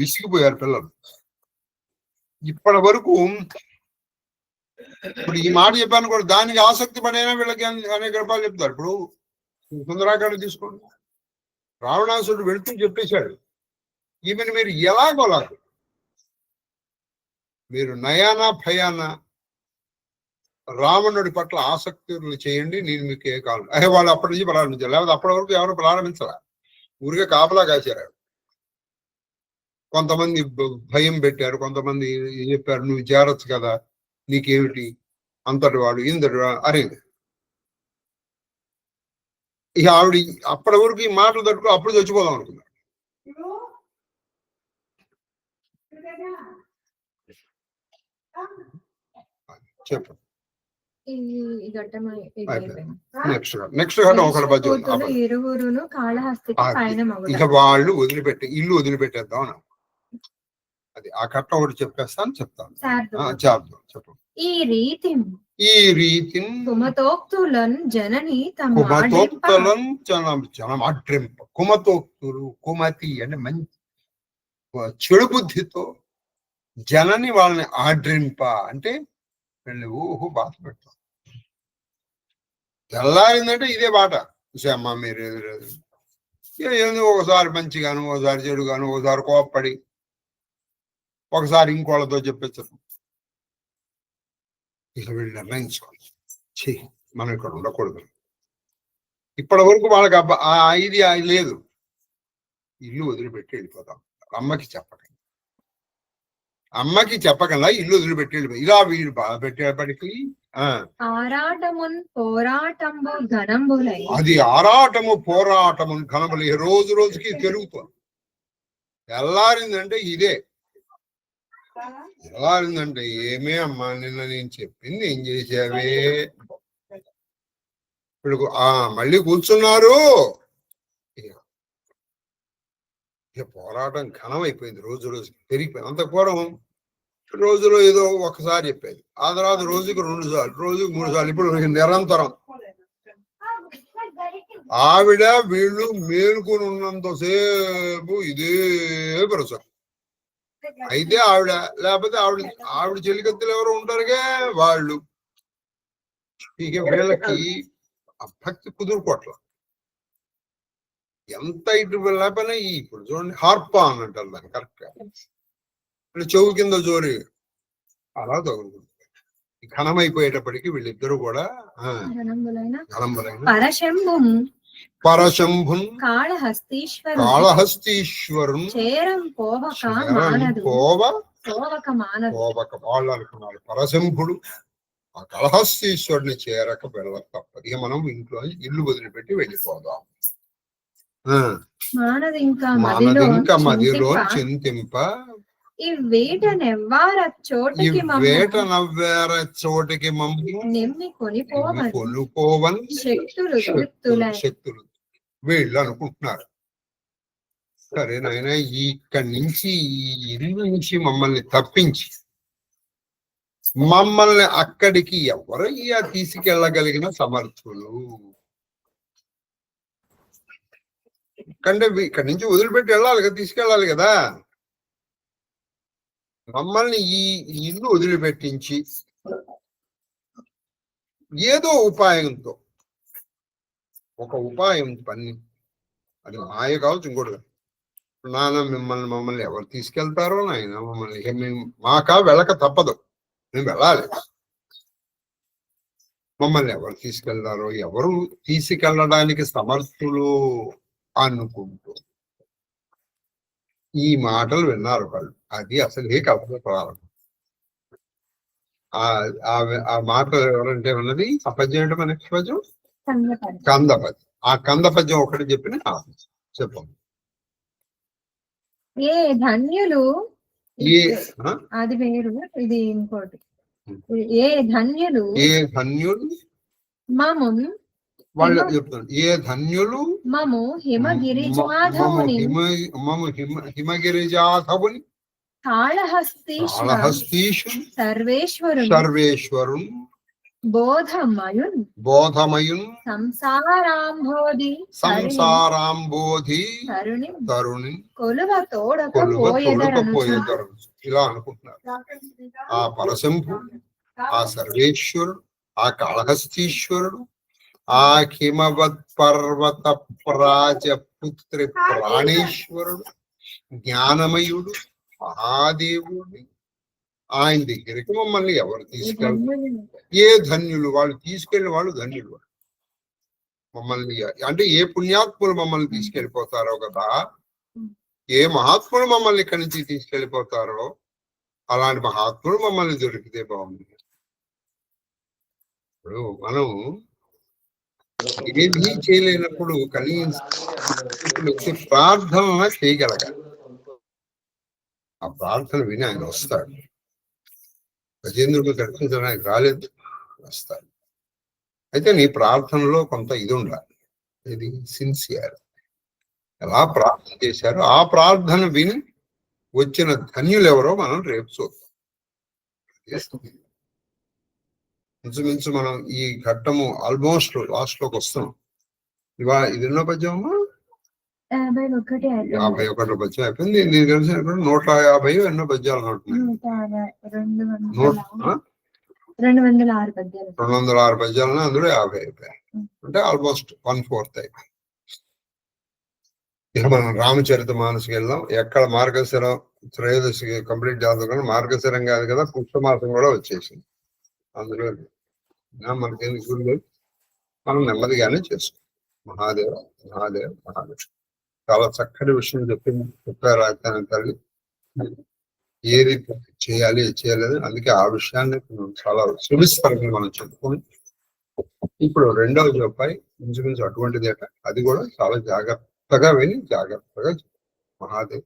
విసిగిపోయారు పిల్లలు. ఇప్పటి వరకు ఇప్పుడు ఈ మాట చెప్పాను కూడా దానికి ఆసక్తి పడైనా వీళ్ళకి అనేక రూపాయలు చెప్తారు. ఇప్పుడు సుందరాకాండ తీసుకోండి, రావణాసురుడు వెళుతూ చెప్పేశాడు, ఈమెను మీరు ఎలాగోలాగు మీరు నయానా భయాన రావణుడి పట్ల ఆసక్తులు చేయండి, నేను మీకు ఏ కాలం వాళ్ళు అప్పటి నుంచి ప్రారంభించారు. లేకపోతే అప్పటి వరకు ఎవరు ప్రారంభించాల, ఊరికే కాపలా కాశారు. కొంతమంది భయం పెట్టారు, కొంతమంది చెప్పారు నువ్వు చేరొచ్చు కదా, నీకేమిటి అంతటి వాడు ఇంతటి వాడు అరే. ఇక ఆవిడ అప్పటి వరకు ఈ మాటలు తట్టుకో అప్పుడు చచ్చిపోదాం అనుకున్నాడు. చెప్పు. ఇరువురును కాళహస్తికి పయనమగుదురు. ఇక వాళ్ళు ఇల్లు వదిలిపెట్టేద్దాం అన్న. అది ఆ ఘట్టం ఒకటి చెప్పేస్తాను, చెప్తాను. చెప్పు. ఈ రీతి కుమతోక్తులను జనని జనం అడ్రింప. కుమతోక్తులు, కుమతి అంటే మంచి చెడు బుద్ధితో జనని వాళ్ళని ఆడ్రింప అంటే వీళ్ళని ఊహు బాధ పెడతాం. తెల్లారిందంటే ఇదే బాట. అమ్మ మీరు ఏదో ఒకసారి మంచిగాను, ఒకసారి చెడుగాను, ఒకసారి కోప్పడి, ఒకసారి ఇంకోళ్ళతో చెప్పించరు. ఇక వీళ్ళు నిర్ణయించుకోవాలి, మనం ఇక్కడ ఉండకూడదు. ఇప్పటి వరకు వాళ్ళకి ఇది లేదు, ఇల్లు వదిలిపెట్టి వెళ్ళిపోతాం. అమ్మకి చెప్పకుండా ఇల్లు వదిలిపెట్టి వెళ్ళిపోయి ఇలా వీళ్ళు బాధ పెట్టేపటికి అది ఆరాటము పోరాటము ఘనములు రోజు రోజుకి పెరుగుతుంది. తెల్లారిందంటే ఇదే. తెల్లారిందంటే ఏమే అమ్మా నిన్న నేను చెప్పింది ఏం చేసావే, ఇప్పుడు మళ్ళీ కూర్చున్నారు. ఇక పోరాటం ఘనమైపోయింది, రోజు రోజుకి పెరిగిపోయింది. అంత పూర్వం రోజులో ఏదో ఒకసారి చెప్పేది, ఆ తర్వాత రోజుకి 2 సార్లు, రోజుకి 3 సార్లు. ఇప్పుడు నిరంతరం ఆవిడ వీళ్ళు మేలుకొని ఉన్నంతసేపు ఇదే ప్రసరం. అయితే ఆవిడ లేకపోతే ఆవిడ చెలికత్తెలు ఎవరు ఉంటారుగా వాళ్ళు. ఇక వీళ్ళకి భక్తి కుదురుకోట్ల. ఎంత ఇటు లేకపోయినా ఇప్పుడు చూడండి హార్పా అని అంటారు దాన్ని కరెక్ట్ గా. చెవు కింద జోరి అలా తగులుకుంటారు. ఘనమైపోయేటప్పటికి వీళ్ళిద్దరూ కూడా పరశంభున్ కాళహస్తీశ్వరున్ వాళ్ళు అనుకున్నారు. పరశంభుడు ఆ కాళహస్తీశ్వరుని చేరక వెళ్ళక తప్పదు. ఇక మనం ఇంట్లో ఇల్లు వదిలిపెట్టి వెళ్ళిపోదాం. మానదింక మదిలో చింతింప ఈ వేట నవ్వార చోటికి కొనుకోవన్ శక్తులు వీళ్ళు అనుకుంటున్నారు. సరే నాయన ఇక్కడి నుంచి ఈ ఇల్లు నుంచి మమ్మల్ని తప్పించి మమ్మల్ని అక్కడికి ఎవరయ్యా తీసుకెళ్ళగలిగిన సమర్థులు, కంటే ఇక్కడి నుంచి వదిలిపెట్టి వెళ్ళాలి కదా, తీసుకెళ్ళాలి కదా. మమ్మల్ని ఈ ఇల్లు వదిలిపెట్టించి ఏదో ఉపాయంతో ఒక ఉపాయం పని, అది మాయ కావచ్చు ఇంకోటి. నాన్న మమ్మల్ని ఎవరు తీసుకెళ్తారో నాయన, మమ్మల్ని మాకా వెళ్ళక తప్పదు, మేము వెళ్ళాలి. మమ్మల్ని ఎవరు తీసుకెళ్తారో, ఎవరు తీసుకెళ్ళడానికి సమర్థులు అనుకుంటూ ఈ మాటలు విన్నారు వాళ్ళు. అది అసలు ఏ కల్పన ప్రారంభం. ఆ మాటలు ఎవరంటే ఉన్నది ఆ పద్యం ఏంటో మన నెక్స్ట్ పద్యం కందపద్యం. ఆ కందపద్యం ఒకటి చెప్పిన చెప్పండి. ఏ ధన్యులు, అది వేరు, ఇది ఇంకోటి. ఏ ధన్యులు మము వాళ్ళు చెప్తారు. ఏ ధన్యులు మము హిమగిరిజాధవుని కాళహస్తీషు సర్వేశ్వరున్ బోధమయున్ సంసారాంబోధి తరుణి కొలువ తోడకపోయేదరు. ఇలా అనుకుంటున్నారు. ఆ పరశంభు, ఆ సర్వేశ్వరుడు, ఆ కాళహస్తీశ్వరుడు, ఆ హిమవత్ పర్వత ప్రాజపుత్రి ప్రాణేశ్వరుడు, జ్ఞానమయుడు, మహాదేవుడు, ఆయన దగ్గరికి మమ్మల్ని ఎవరు తీసుకెళ్తారు? ఏ ధన్యులు వాళ్ళు, తీసుకెళ్లిన వాళ్ళు ధన్యులు. మమ్మల్ని అంటే ఏ పుణ్యాత్ములు మమ్మల్ని తీసుకెళ్లిపోతారో కదా, ఏ మహాత్ములు మమ్మల్ని ఇక్కడి నుంచి తీసుకెళ్లిపోతారో అలాంటి మహాత్ములు మమ్మల్ని దొరికితే బాగుంది. ఇప్పుడు మనం ఏమీ చేయలేనప్పుడు కనీసం ప్రార్థన చేయగలగాలి. ఆ ప్రార్థన విని ఆయన వస్తాడు. గజేంద్రుడు దర్శించడానికి రాలేదు, వస్తాడు. అయితే నీ ప్రార్థనలో కొంత ఇది ఉండాలి, ఇది సిన్సియర్. ఎలా ప్రార్థన చేశారో ఆ ప్రార్థన విని వచ్చిన ధన్యులు ఎవరో మనం రేపు చూద్దాం. ఇంచుమించు మనం ఈ ఘట్టము ఆల్మోస్ట్ లాస్ట్ లోకి వస్తున్నాం. ఇవాళ ఇది ఎన్నో పద్యము? 51 పద్యం అయిపోయింది. నీకు తెలిసిన 150 ఎన్నో పద్యాలు ఉంటున్నాయి. 206 పద్యాలను అందులో 50 అయిపోయాయి. అంటే ఆల్మోస్ట్ 1/4 అయిపోయింది. ఇక మనం రామచరిత మానసుకి వెళ్దాం. ఎక్కడ మార్గశిరం త్రయోదశి కంప్లీట్ చేద్దాం. మార్గశిరం కాదు కదా, పుష్పమాసం కూడా వచ్చేసింది. అందులో మనకేంది గురువు, మనం నెమ్మదిగానే చేసుకోం. మహాదేవ మహాదేవ మహాదేవ. చాలా చక్కటి విషయం చెప్పారు ఆయన తల్లి. ఏది చేయాలి చేయలేదు, అందుకే ఆ విషయాన్ని చాలా సువిస్తరంగా మనం చెప్పుకొని ఇప్పుడు రెండవ జోపాయి ఇంచుమించు అటువంటిది. అది కూడా చాలా జాగ్రత్తగా విని జాగ్రత్తగా మహాదేవ్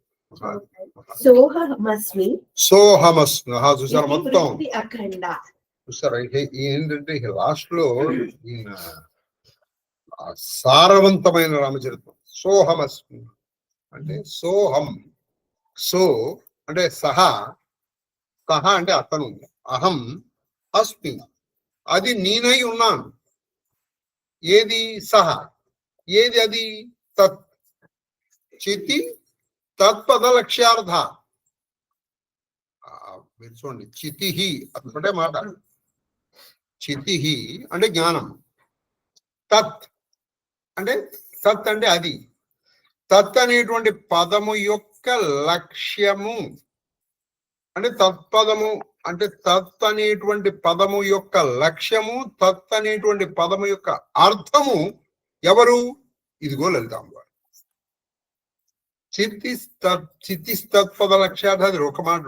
సోహమస్మి చూసారు మొత్తం. చూసారా ఏంటంటే లాస్ట్ లో ఈయన సారవంతమైన రామచరిత్రం. సోహమస్మి అంటే సోహం, సో అంటే సహా అంటే అతను, అహం అస్మి అది నేనై ఉన్నాను. ఏది సహా, ఏది అది? తత్ చితి తత్పద లక్ష్యార్థ. మీరు చూడండి, చితిహి అదొకటే మాట. చితిహి అంటే జ్ఞానం, తత్ అంటే అది. తత్ అనేటువంటి పదము యొక్క లక్ష్యము అంటే తత్పదము, అంటే తత్ అనేటువంటి పదము యొక్క లక్ష్యము, తత్ అనేటువంటి పదము యొక్క అర్థము ఎవరు? ఇదిగో లలితాంబ. చితిస్తత్పద లక్ష్యార్థ, అది ఒక మాట,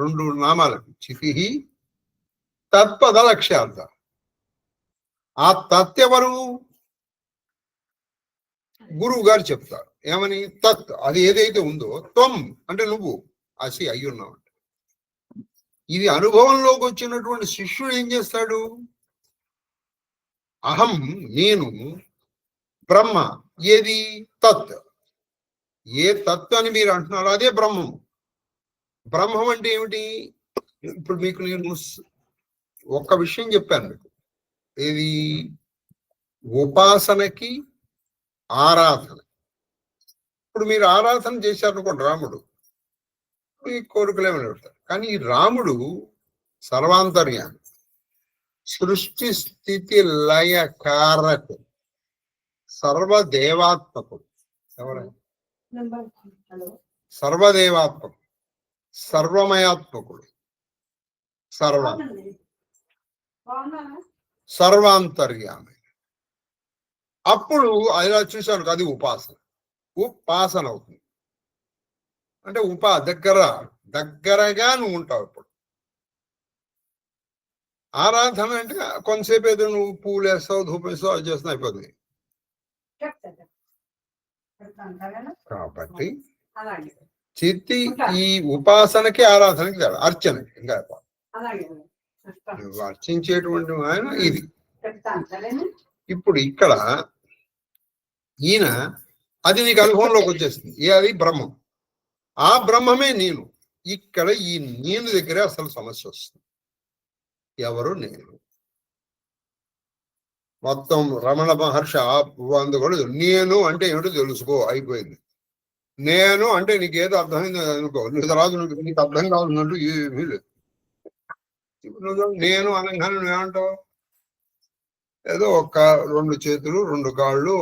రెండు నామాలకి. చితి తత్పద లక్ష్యార్థ. ఆ తత్ ఎవరు? గురువు గారు చెప్తారు. ఏమని? తత్ అది ఏదైతే ఉందో, త్వం అంటే నువ్వు, అసి అయ్యున్నావు. ఇది అనుభవంలోకి వచ్చినటువంటి శిష్యుడు ఏం చేస్తాడు? అహం నేను, బ్రహ్మ ఏది? తత్. ఏ తత్ అని మీరు అంటున్నారో అదే బ్రహ్మం. బ్రహ్మం అంటే ఏమిటి? ఇప్పుడు మీకు నేను ఒక్క విషయం చెప్పాను మీకు. ఇది ఉపాసనకి ఆరాధన. ఇప్పుడు మీరు ఆరాధన చేశారనుకోండి, రాముడు మీ కోరికలు ఏమైనా పెడతారు. కానీ ఈ రాముడు సర్వాంతర్యామి, సృష్టి స్థితి లయ కారకుడు, సర్వదేవాత్మకుడు. ఎవరైనా సర్వదేవాత్మకుడు, సర్వమయాత్మకుడు, సర్వాంతర్యామి. అప్పుడు ఇలా చూశాను, అది ఉపాసన అవుతుంది. అంటే దగ్గరగా నువ్వు ఉంటావు. ఇప్పుడు ఆరాధన అంటే కొంతసేపు ఏదో నువ్వు పూలు వేస్తావు, ధూపం వేస్తావు, అది చేస్తున్నా అయిపోతుంది. కాబట్టి చిత్తి ఈ ఉపాసనకి ఆరాధనకి కాదు, అర్చనకి. ఇంకా నువ్వు అర్చించేటువంటి ఆయన ఇది. ఇప్పుడు ఇక్కడ ఈయన అది నీకు అనుభవంలోకి వచ్చేస్తుంది. అది బ్రహ్మం. ఆ బ్రహ్మమే నేను. ఇక్కడ ఈ నేను దగ్గరే అసలు సమస్య వస్తుంది. ఎవరు నేను? మొత్తం రమణ మహర్షి కూడా నేను అంటే ఏమిటో తెలుసుకో, అయిపోయింది. నేను అంటే నీకేదో అర్థమైంది అనుకో, నీకు తర్వాత నీకు అర్థం కావాలంటూ ఏమీ లేదు. నేను అనగానే నువ్వేమంటావు? ఏదో ఒక 2 చేతులు 2 కాళ్ళు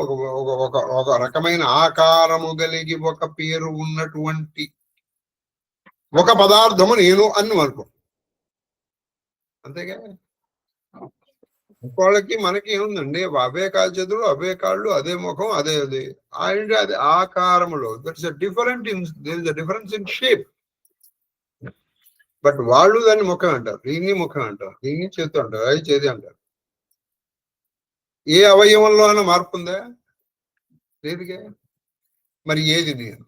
ఒక రకమైన ఆకారము కలిగి ఒక పేరు ఉన్నటువంటి ఒక పదార్థము నేను అని అనుకో, అంతేగా. వాళ్ళకి మనకి ఏముందండి, అవే కాలు చేతులు, అవే కాళ్ళు, అదే ముఖం, అదే అది ఆకారములో that's difference in shape. But వాళ్ళు దాన్ని ముఖం అంటారు, దీన్ని ముఖం అంటారు, దీన్ని చేతు అంటారు, అది చేతి అంటారు. ఏ అవయవంలో అయినా మార్పు ఉందా? లేదుగా. మరి ఏది నేను?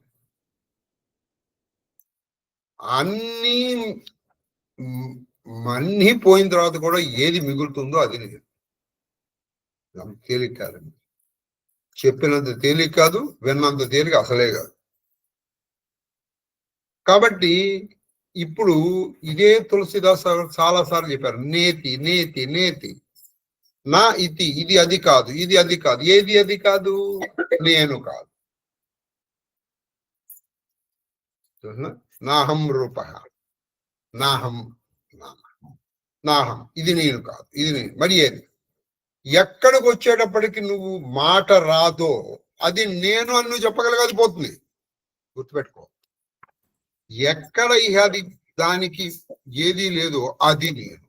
అన్నీ పోయిన తర్వాత కూడా ఏది మిగులుతుందో అది నేను. తేలిక కాదండి, చెప్పినంత తేలిక కాదు, విన్నంత తేలిక అసలే కాదు. కాబట్టి ఇప్పుడు ఇదే తులసిదాస్ చాలాసార్లు చెప్పారు, నేతి నేతి నేతి. నా ఇది అది కాదు, ఇది అది కాదు. ఏది అది కాదు? నేను కాదు. నాహం రూప, నాహం నాహం, ఇది నేను కాదు, ఇది నేను. మరి ఏది? ఎక్కడికి వచ్చేటప్పటికి నువ్వు మాట రాదో అది నేను అని నువ్వు చెప్పగలగకపోతుంది. గుర్తుపెట్టుకో, ఎక్కడ అది దానికి ఏది లేదో అది నేను.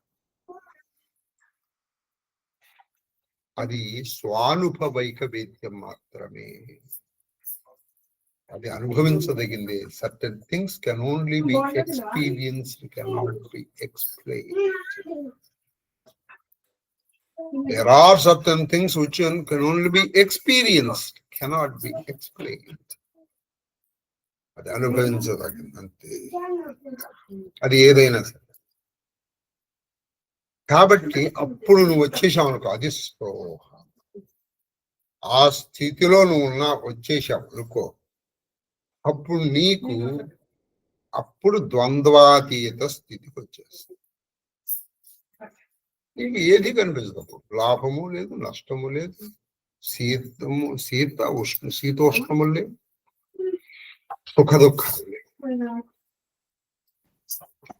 అది స్వానుభవైక వేద్యం మాత్రమే, అది అనుభవించదగిందే. Certain things can only be experienced, cannot be explained. There are certain things which can only be experienced, cannot be explained. అది అనుభవించదగింది అంతే, అది ఏదైనా సరే. కాబట్టి అప్పుడు నువ్వు వచ్చేసావు అనుకో, అది స్పృహ. ఆ స్థితిలో నువ్వు వచ్చేసావు అనుకో, అప్పుడు నీకు అప్పుడు ద్వంద్వాతీత స్థితికి వచ్చేస్తుంది. నీకు ఏది కనిపించదు, లాభము లేదు, నష్టము లేదు, శీతోష్ణము లేదు, సుఖ దుఃఖాలు లేవు.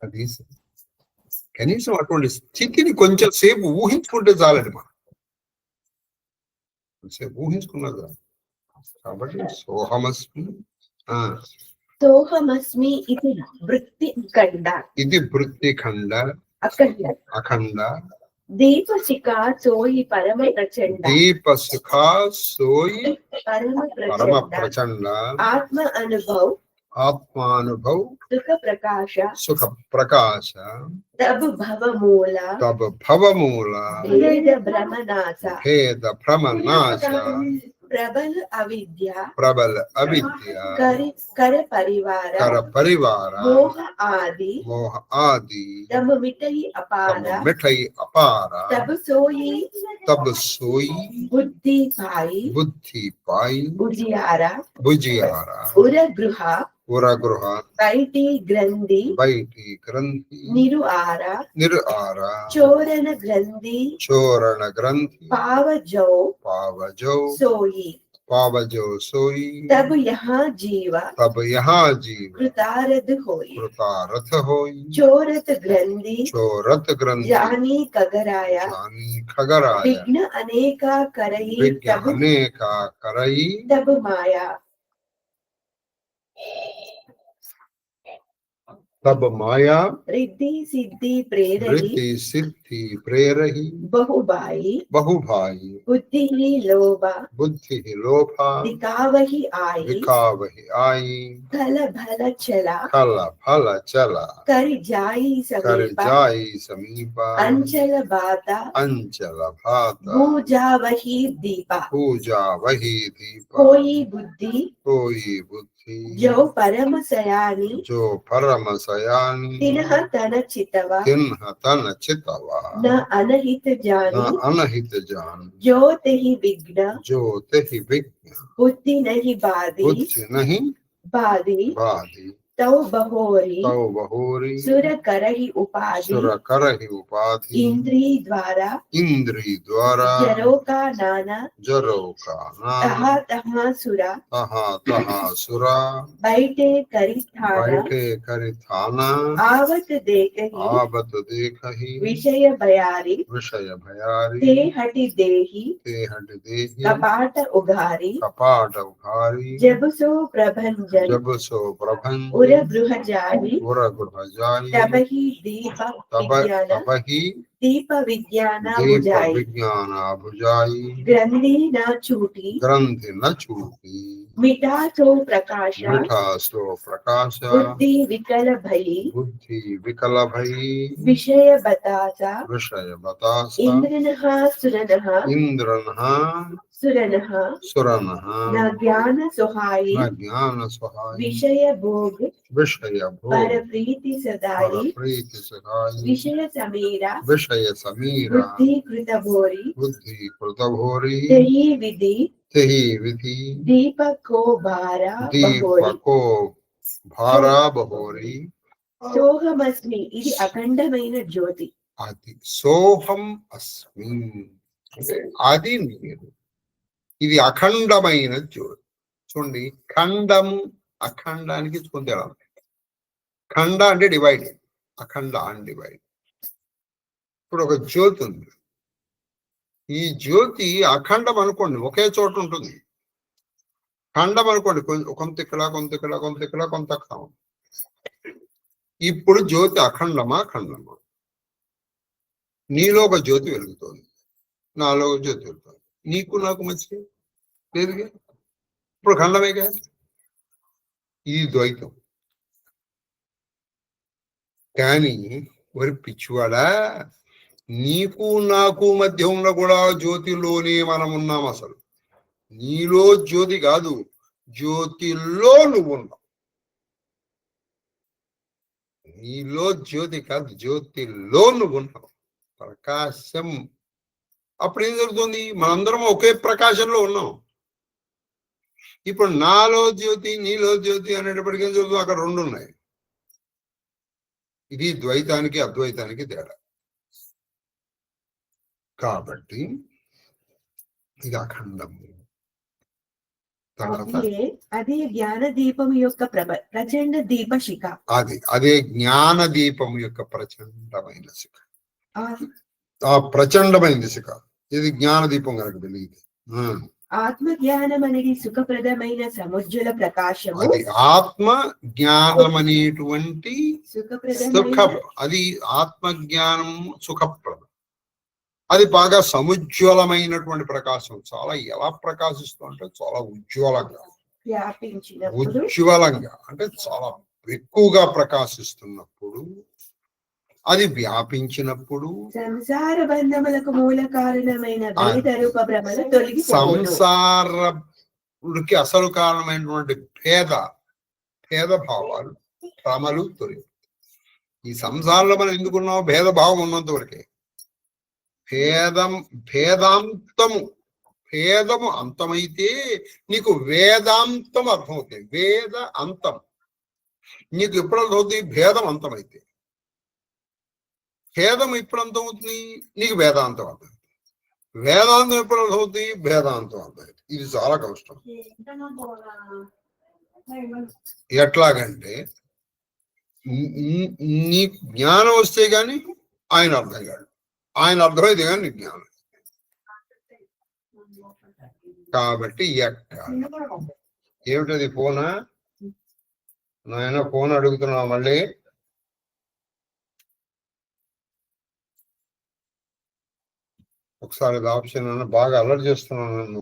అది కనీసం అటువంటి స్థితిని కొంచెం సేపు ఊహించుకుంటే చాలండి. మనం కొంచెంసేపు ఊహించుకున్నది. కాబట్టి సోహమస్మి సోహమస్మి ఇది వృత్తి ఖండ, ఇది వృత్తి ఖండ అఖండ. దీపశిఖ సోయి పరమ ప్రచండ, దీపశిఖ సోయి పరమ ప్రచండ. ఆత్మ అనుభవ్ ఆత్మానుభవ్ సుఖ ప్రకాశ. తబ్ భవమూల భేద భ్రమనాశ ప్రబల అవిద్య కర పరివార మోహ ఆది తబ్ మిఠై అపార తబ్ సోయి బుద్ధి పాయి భుజియారా ఉరగృహ బైటి గ్రంథి నిరు ఆరా చోరణ గ్రంథి పావజౌ సోయి तब यहाँ जीवा कृतारथ होई चोरत ग्रंथि जानी खगराया विघ्न अनेका करई तब माया रिद्धि सिद्धि प्रेरही बहुभाई बुद्धि लोभा दिखावही आई खल भल चला कर जाई समीपा अंचल बाता पूजा वही दीपा कोई बुद्धि जो परम सयानी तिन्ह तन चितवा न अनहित जानी ज्योति ही विघ्न बुद्धि नहीं बाधी तौ बहोरी सुरकरहि उपाधि इंद्री द्वारा जरोका नाना तहा सुरा बैठे करिथाना आवत देखहि विषय भयारी ते हटि देहि कपाट उघारी जब सो प्रभंजन उर गृह जाई तबहि दीप विज्ञान बुझाई ग्रंथि न छूटी मिटा तो प्रकाश बुद्धि विकल भई विषय बतासा इंद्रनः सुरनः न ज्ञान सुहाई विषय भोग पर प्रीति सदाई विषय समीरा बुद्धि कृत भोरी तेहि विधि दीपको भारा बहोरी సోహమస్మి ఇది అఖండమైన జ్యోతి. అది సోహం అస్మి అంటే అది నేను, ఇది అఖండమైన జ్యోతి. చూడండి, ఖండము అఖండానికి కొంత ఖండ అంటే డివైడ్, అఖండ అన్డివైడ్. ఇప్పుడు ఒక జ్యోతి ఉంది, ఈ జ్యోతి అఖండం అనుకోండి ఒకే చోట ఉంటుంది. ఖండం అనుకోండి కొంత ఇక్కడ కొంత ఇక్కడ కొంత ఇక్కడ కొంత అక్కడ. ఇప్పుడు జ్యోతి అఖండమా ఖండమా? నీలో ఒక జ్యోతి వెలుగుతోంది, నాలో ఒక జ్యోతి వెలుగుతుంది, నీకు నాకు మధ్య లేదుగా, ఇప్పుడు ఖండమేగా. ఇది ద్వైతం. కానీ మరి పిచ్చివాడా, నీకు నాకు మధ్య ఉన్న కూడా జ్యోతిలోనే మనం ఉన్నాం. అసలు నీలో జ్యోతి కాదు, జ్యోతిలో నువ్వు ఉన్నావు. నీలో జ్యోతి కాదు, జ్యోతిలో నువ్వు ఉన్నావు. ప్రకాశం. అప్పుడు ఏం జరుగుతుంది? మనందరం ఒకే ప్రకాశంలో ఉన్నాం. ఇప్పుడు నాలో జ్యోతి నీలో జ్యోతి అనేటప్పటికీ ఏం జరుగుతుంది? అక్కడ రెండు ఉన్నాయి. ఇది ద్వైతానికి అద్వైతానికి తేడా. కాబట్టి ఇది అఖండము. అదే జ్ఞాన దీపం యొక్క ప్రచండ దీప శిఖ. అదే జ్ఞాన దీపం యొక్క ప్రచండమైన శిఖ. ఆ ప్రచండమైన శిఖ ఇది జ్ఞాన దీపం కనుక తెలియదు. ఆత్మ జ్ఞానం అనేది సుఖప్రదమైన సముజ్వల ప్రకాశము. అది ఆత్మ జ్ఞానం అనేటువంటి సుఖ, అది ఆత్మ జ్ఞానం సుఖప్రదం. అది బాగా సముజ్వలమైనటువంటి ప్రకాశం. చాలా ఎలా ప్రకాశిస్తుందంటే చాలా ఉజ్వలంగా, ఉజ్వలంగా అంటే చాలా ఎక్కువగా ప్రకాశిస్తున్నప్పుడు, అది వ్యాపించినప్పుడు సంసార బంధములకు మూల కారణమైన సంసారానికి అసలు కారణమైనటువంటి భేదభావాలు భ్రమలు తొలగి. ఈ సంసారంలో మనం ఎందుకున్నాం? భేదభావం ఉన్నంత వరకే. భేదము అంతమైతే నీకు వేదాంతం అర్థమవుతుంది. వేద అంతం నీకు ఎప్పుడు అర్థమవుతుంది? భేదం అంతమైతే. భేదం ఎప్పుడు అంతమవుతుంది? నీకు వేదాంతం అర్థమవుతుంది. వేదాంతం ఎప్పుడు అర్థమవుతుంది? భేదాంతం అర్థమవుతుంది. ఇది చాలా కష్టం. ఎట్లాగంటే నీ జ్ఞానం వస్తే గాని ఆయన అర్థం కాదు, ఆయన అర్థమైతే కానీ నీ జ్ఞానం. కాబట్టి ఏమిటది? ఫోనా? నాయన ఫోన్ అడుగుతున్నావు మళ్ళీ? ఒకసారి ఆప్షన్ బాగా అలర్ట్ చేస్తున్నాను నన్ను.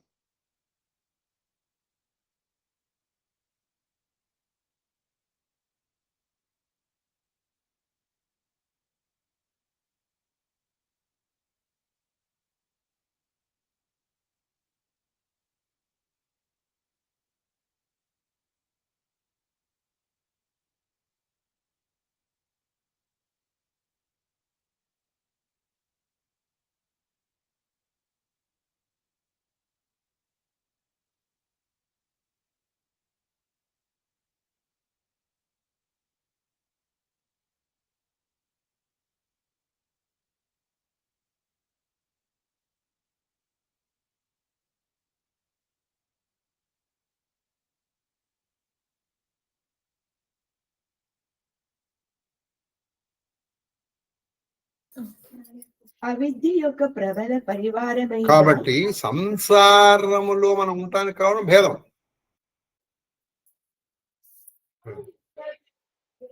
అవిద్య యొక్క ప్రబల పరివారమైన కాబట్టి సంసారములో మనం ఉండటానికి కావడం భేదం.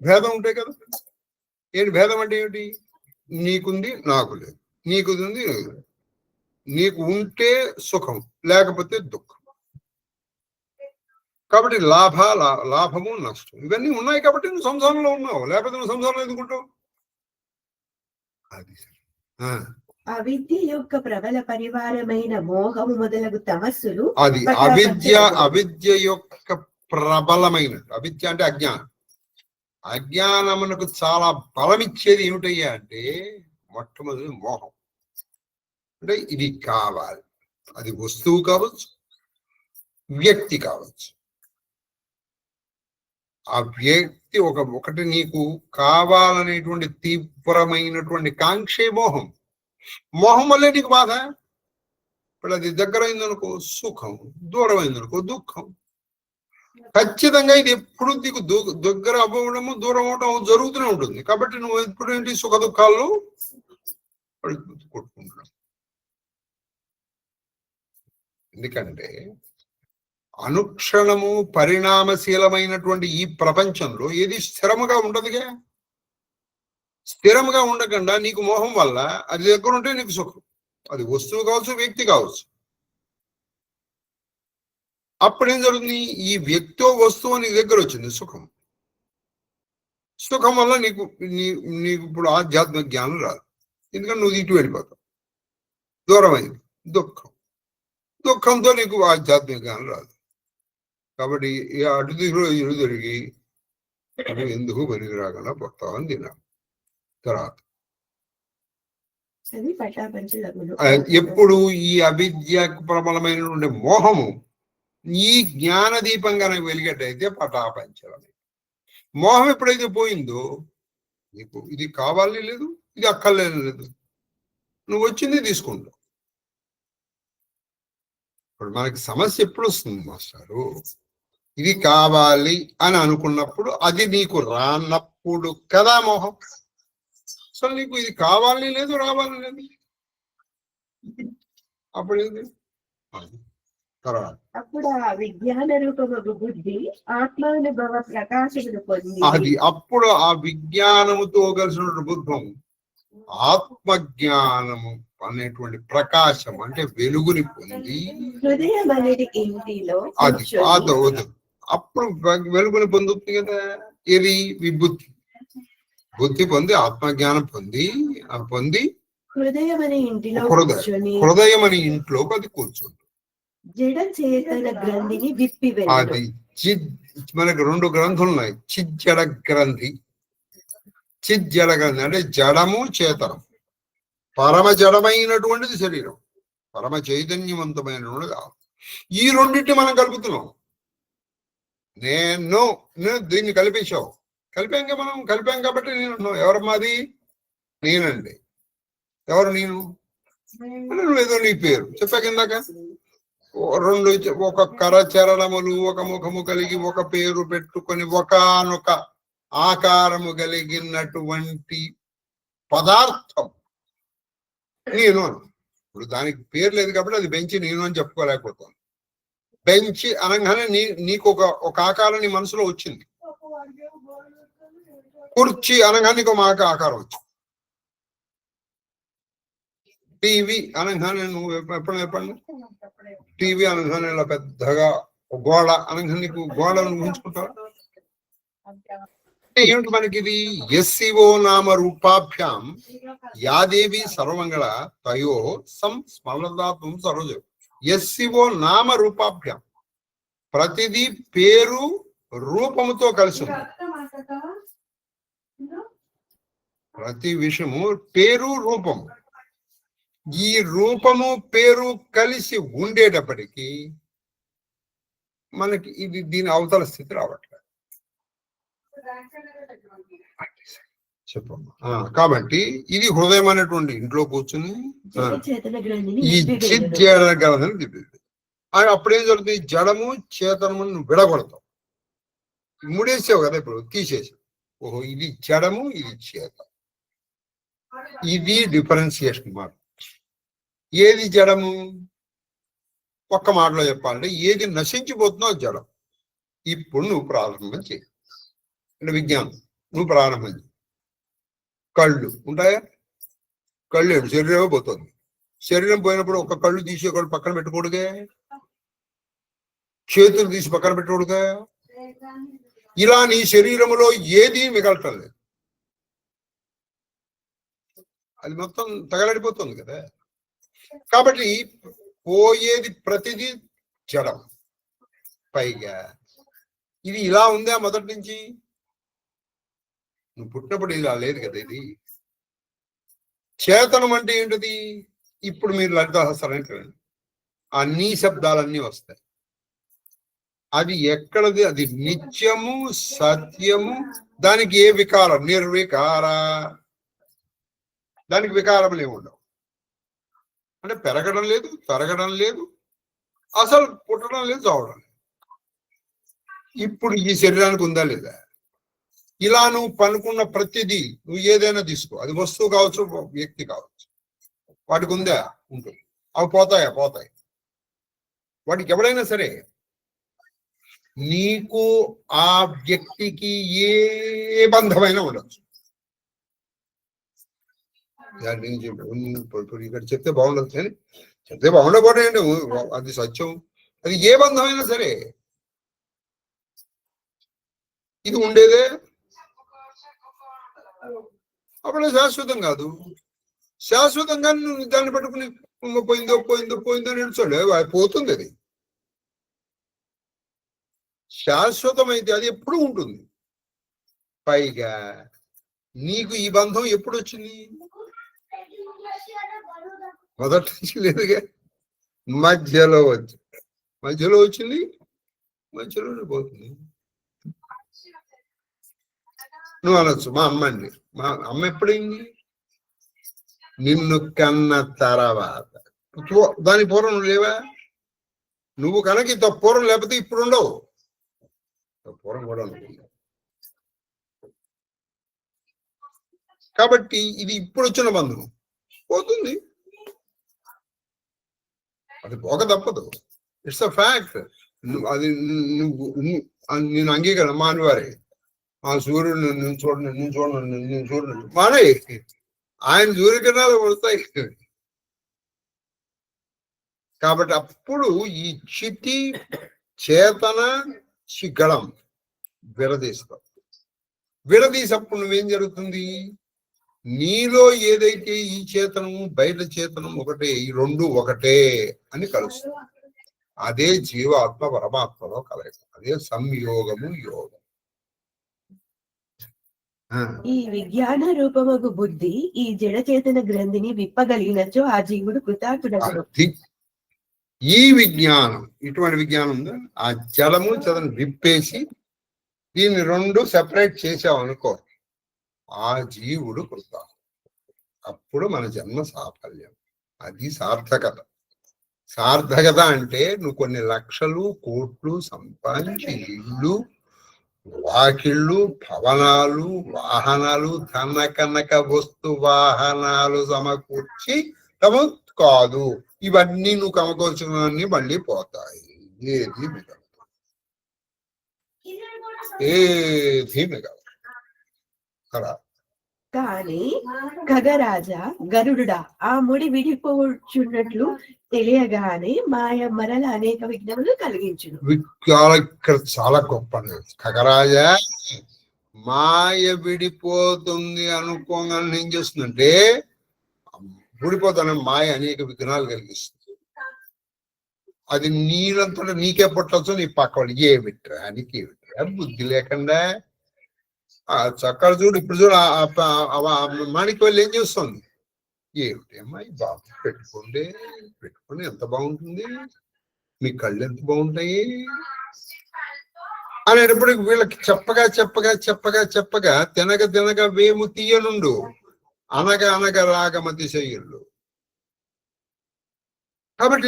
భేదం ఉంటే కదా. ఏంటి భేదం అంటే ఏమిటి? నీకుంది నాకు లేదు, నీకుది నీకు ఉంటే సుఖం, లేకపోతే దుఃఖం. కాబట్టి లాభము నష్టం ఇవన్నీ ఉన్నాయి కాబట్టి నువ్వు సంసారంలో ఉన్నావు, లేకపోతే నువ్వు సంసారంలో ఎందుకుంటావు? అది అవిద్య యొక్క ప్రబల పరివారమైన మోహము మొదలగు తమస్సులు. అది అవిద్య యొక్క ప్రబలమైన, అవిద్య అంటే అజ్ఞానం. అజ్ఞానమునకు చాలా బలం ఇచ్చేది ఏమిటయ్యా అంటే మొట్టమొదటి మోహం. అంటే ఇది కావాలి, అది వస్తువు కావచ్చు, వ్యక్తి కావచ్చు. ఆ వ్యక్తి ఒకటి నీకు కావాలనేటువంటి తీవ్రమైనటువంటి కాంక్షే మోహం. మోహం వల్లే నీకు బాధ. ఇప్పుడు అది దగ్గర అయిందనుకో సుఖం, దూరం అయిందనుకో దుఃఖం. ఖచ్చితంగా ఇది ఎప్పుడు నీకు దగ్గర అవ్వడము దూరం అవడం జరుగుతూనే ఉంటుంది. కాబట్టి నువ్వు ఎప్పుడు ఏంటి సుఖ దుఃఖాల్లో కొట్టుకుంటున్నావు. ఎందుకంటే అనుక్షణము పరిణామశీలమైనటువంటి ఈ ప్రపంచంలో ఏది స్థిరముగా ఉండదుగా. స్థిరముగా ఉండకుండా నీకు మోహం వల్ల అది దగ్గర ఉంటే నీకు సుఖం, అది వస్తువు కావచ్చు, వ్యక్తి కావచ్చు. అప్పుడేం జరుగుతుంది? ఈ వ్యక్తో వస్తువు నీ దగ్గర వచ్చింది సుఖం. సుఖం వల్ల నీకు ఇప్పుడు ఆధ్యాత్మిక జ్ఞానం రాదు, ఎందుకంటే నువ్వు ఇటు వెళ్ళిపోతావు. దూరమైంది దుఃఖం, దుఃఖంతో నీకు ఆధ్యాత్మిక జ్ఞానం రాదు. కాబట్టి అటు దిగులు ఇరు తిరిగి నువ్వు ఎందుకు పనికి రాకుండా పోతావని తిన్నావు. తర్వాత ఎప్పుడు ఈ అవిద్యకు ప్రబలమైనటువంటి మోహము ఈ జ్ఞాన దీపంగా వెలిగేటైతే పటాపంచలమే. మోహం ఎప్పుడైతే పోయిందో నీకు ఇది కావాలి లేదు, ఇది అక్కర్లేదు లేదు, నువ్వు వచ్చింది తీసుకుంటావు. ఇప్పుడు మనకి సమస్య ఎప్పుడు వస్తుంది మాస్టారు? ఇది కావాలి అని అనుకున్నప్పుడు, అది నీకు రానప్పుడు కదా మోహం. అసలు నీకు ఇది కావాలని లేదు, రావాలని లేదు, అప్పుడు ఏంది? అప్పుడు ఆ విజ్ఞాన రూపము బుద్ధి ఆత్మానుభవ ప్రకాశమును పొంది, అది అప్పుడు ఆ విజ్ఞానముతో కలిసిన బుద్ధం ఆత్మజ్ఞానము అనేటువంటి ప్రకాశం అంటే వెలుగుని పొంది హృదయం అనేది ఇంటిలో అది అప్పుడు వెలుగుని పొందుతుంది కదా. ఇది విబుద్ధి, బుద్ధి పొంది ఆత్మజ్ఞానం పొంది హృదయం అనే ఇంటిలో హృదయం అనే ఇంట్లోకి అది కూర్చుంది. జడ చేతన గ్రంథిని విప్పి అది మనకి రెండు గ్రంథులు ఉన్నాయి. చిజ్జడ గ్రంథి, చిజ్జడ గ్రంథి అంటే జడము చేతనం. పరమ జడమైనటువంటిది శరీరం, పరమ చైతన్యవంతమైనటువంటిది. ఈ రెండింటిని మనం కలుపుతున్నాం. నేను దీన్ని కలిపేశావు, మనం కలిపాం కాబట్టి నేను ఎవరు మాది? నేనండి. ఎవరు నేను? నువ్వేదో నీ పేరు చెప్పాక ఇందాక రెండు ఒక కరచరణములు ఒక ముఖము కలిగి ఒక పేరు పెట్టుకొని ఒకనొక ఆకారము కలిగినటువంటి పదార్థం నేను. ఇప్పుడు దానికి పేరు లేదు కాబట్టి అది బెంచి నేను అని చెప్పుకోలేకపోతాను. బెంచి అనగానే నీకు ఒక ఆకారం నీ మనసులో వచ్చింది. కుర్చీ అనగానే నీకు ఒక ఆకారం వచ్చింది. టీవీ అనగానే నువ్వు చెప్పండి, టీవీ అనగానే ఇలా పెద్దగా గోడ అనగానే నీకు గోడను ఊహించుకుంటావు. ఏమిటి మనకి ఇది? ఎస్సిఓ నామ రూపాభ్యాం యాదేవి సర్వమంగళ తయో సంస్మరణాత్మం సరోజ. ఎస్సిఓ నామ రూపాభ్యాం, ప్రతిదీ పేరు రూపముతో కలిసి ఉంది. ప్రతి విషయము పేరు రూపము, ఈ రూపము పేరు కలిసి ఉండేటప్పటికీ మనకి ఇది దీని అవతల స్థితి రావట్లేదు. చెప్పమ్మా. కాబట్టి ఇది హృదయం అనేటువంటి ఇంట్లో కూర్చుని ఈ చిజ్జడ గ్రంథిని తిప్పింది. అప్పుడేం జరుగుతుంది? జడము చేతనము నువ్వు విడగొడతావు. ముడేసావు కదా, ఇప్పుడు తీసేసావు. ఓహో ఇది జడము ఇది చేత. ఇది డిఫరెన్సియేషన్ మాట. ఏది జడము? ఒక్క మాటలో చెప్పాలంటే ఏది నశించిపోతుందో అది జడం. ఇప్పుడు నువ్వు ప్రారంభం చేయి, అంటే విజ్ఞానం. నువ్వు ప్రారంభం చేయి. కళ్ళు ఉంటాయా? కళ్ళు శరీరమే పోతుంది. శరీరం పోయినప్పుడు ఒక కళ్ళు తీసి ఒకళ్ళు పక్కన పెట్టకూడదే, చేతులు తీసి పక్కన పెట్టకూడదా? ఇలా నీ శరీరంలో ఏది మిగలటం లేదు, అది మొత్తం తగలడిపోతుంది కదా. కాబట్టి పోయేది ప్రతిదీ జడం. పైగా ఇది ఇలా ఉందా మొదటి నుంచి? నువ్వు పుట్టినప్పుడు ఇలా లేదు కదా. ఇది చేతనం అంటే ఏంటిది? ఇప్పుడు మీరు లలితా సహస్రానికి రండి, ఆ నీ శబ్దాలన్నీ వస్తాయి. అది ఎక్కడది? అది నిత్యము, సత్యము. దానికి ఏ వికారం? నిర్వికార. దానికి వికారములు ఏమి ఉండవు. అంటే పెరగడం లేదు, తరగడం లేదు, అసలు పుట్టడం లేదు, చావడం లేదు. ఇప్పుడు ఈ శరీరానికి ఉందా లేదా? ఇలా నువ్వు పనుకున్న ప్రతిదీ, నువ్వు ఏదైనా తీసుకో, అది వస్తువు కావచ్చు, వ్యక్తి కావచ్చు, వాటికి ఉందా? ఉంటుంది. అవి పోతాయా? పోతాయి. వాటికి ఎవడైనా సరే, నీకు ఆ వ్యక్తికి ఏ బంధమైనా ఉండొచ్చు. ఇక్కడ చెప్తే బాగుండదు కానీ చెప్తే బాగుండకూడదండి, అది సత్యం. అది ఏ బంధమైనా సరే ఇది ఉండేదే, అప్పుడు శాశ్వతం కాదు. శాశ్వతంగా నువ్వు దాన్ని పట్టుకుని పోయిందో పోయిందో పోయిందో నిల్చోలే, పోతుంది. అది శాశ్వతం అయితే అది ఎప్పుడు ఉంటుంది. పైగా నీకు ఈ బంధం ఎప్పుడు వచ్చింది? మొదటి నుంచి లేదుగా, మధ్యలో వచ్చింది, మధ్యలోనే పోతుంది. నువ్వు అనొచ్చు మా అమ్మ అండి. మా అమ్మ ఎప్పుడైంది? నిన్ను కన్న తర్వాత. దాని పూర్వం నువ్వు లేవా? నువ్వు కనుక ఇంత పూర్వం లేకపోతే ఇప్పుడు ఉండవు. పూర్వం కూడా ఉండవు. కాబట్టి ఇది ఇప్పుడు వచ్చిన బంధం పోతుంది, అది పోక తప్పదు. It's a fact. అది నేను అంగీకరణ మానవారే. ఆ సూర్యుడు నేను చూడండి మానే, ఆయన సూర్యకిరణాలు పడతాయి. కాబట్టి అప్పుడు ఈ చితి చేతన శిఖళం విడదీస్తాం. విడదీసప్పుడు నువ్వేం జరుగుతుంది? నీలో ఏదైతే ఈ చేతనము బయట చేతనం ఒకటే, ఈ రెండు ఒకటే అని కలుస్తుంది. అదే జీవాత్మ పరమాత్మలో కలయిక, అదే సంయోగము యోగం. ఈ విజ్ఞాన రూపమగు బుద్ధి ఈ జడ చేతన గ్రంథిని విప్పగలిగినచో ఆ జీవుడు కృతార్థుడగును. ఈ విజ్ఞానం, ఇటువంటి విజ్ఞానం ఉందా? ఆ జలము చదను విప్పేసి దీన్ని రెండు సెపరేట్ చేసావనుకో, ఆ జీవుడు కృత. అప్పుడు మన జన్మ సాఫల్యం. అది సార్థకత. సార్థకత అంటే నువ్వు కొన్ని లక్షలు కోట్లు సంపాదించి ఇళ్ళు, వాకిళ్ళు, భవనాలు, వాహనాలు, కనక వస్తు వాహనాలు సమకూర్చి తమ కాదు. ఇవన్నీ నువ్వు కమకూర్చుకున్నవన్నీ మళ్ళీ పోతాయి. ఏది మిగలదు, ఏది మిగలదు కదా. కానీ ఖగరాజా గరుడుడా ఆ ముడి విడిపోచున్నట్లు తెలియగానే మాయ మరల అనేక విఘ్నములు కలిగించును. ఇక్కడ చాలా గొప్ప. ఖగరాజా మాయ విడిపోతుంది అనుకోగానే ఏం చేస్తుందంటే, విడిపోతానే మాయ అనేక విఘ్నాలు కలిగిస్తుంది. అది నీరంతటా నీకే పుట్టచ్చు, నీ పక్క వాళ్ళు ఏమిట్రా నీకు ఏమిట్రా బుద్ధి లేకుండా. చక్కడ చూడు, ఇప్పుడు చూడు మాణిక్య వెళ్ళి ఏం చేస్తుంది? ఏమిటి అమ్మాయి బాబు పెట్టుకోండి ఎంత బాగుంటుంది, మీ కళ్ళు ఎంత బాగుంటాయి అనేటప్పుడు వీళ్ళకి చెప్పగా తినగ వేము తీయనుండు అనగ రాగమతి శయ్యుళ్ళు. కాబట్టి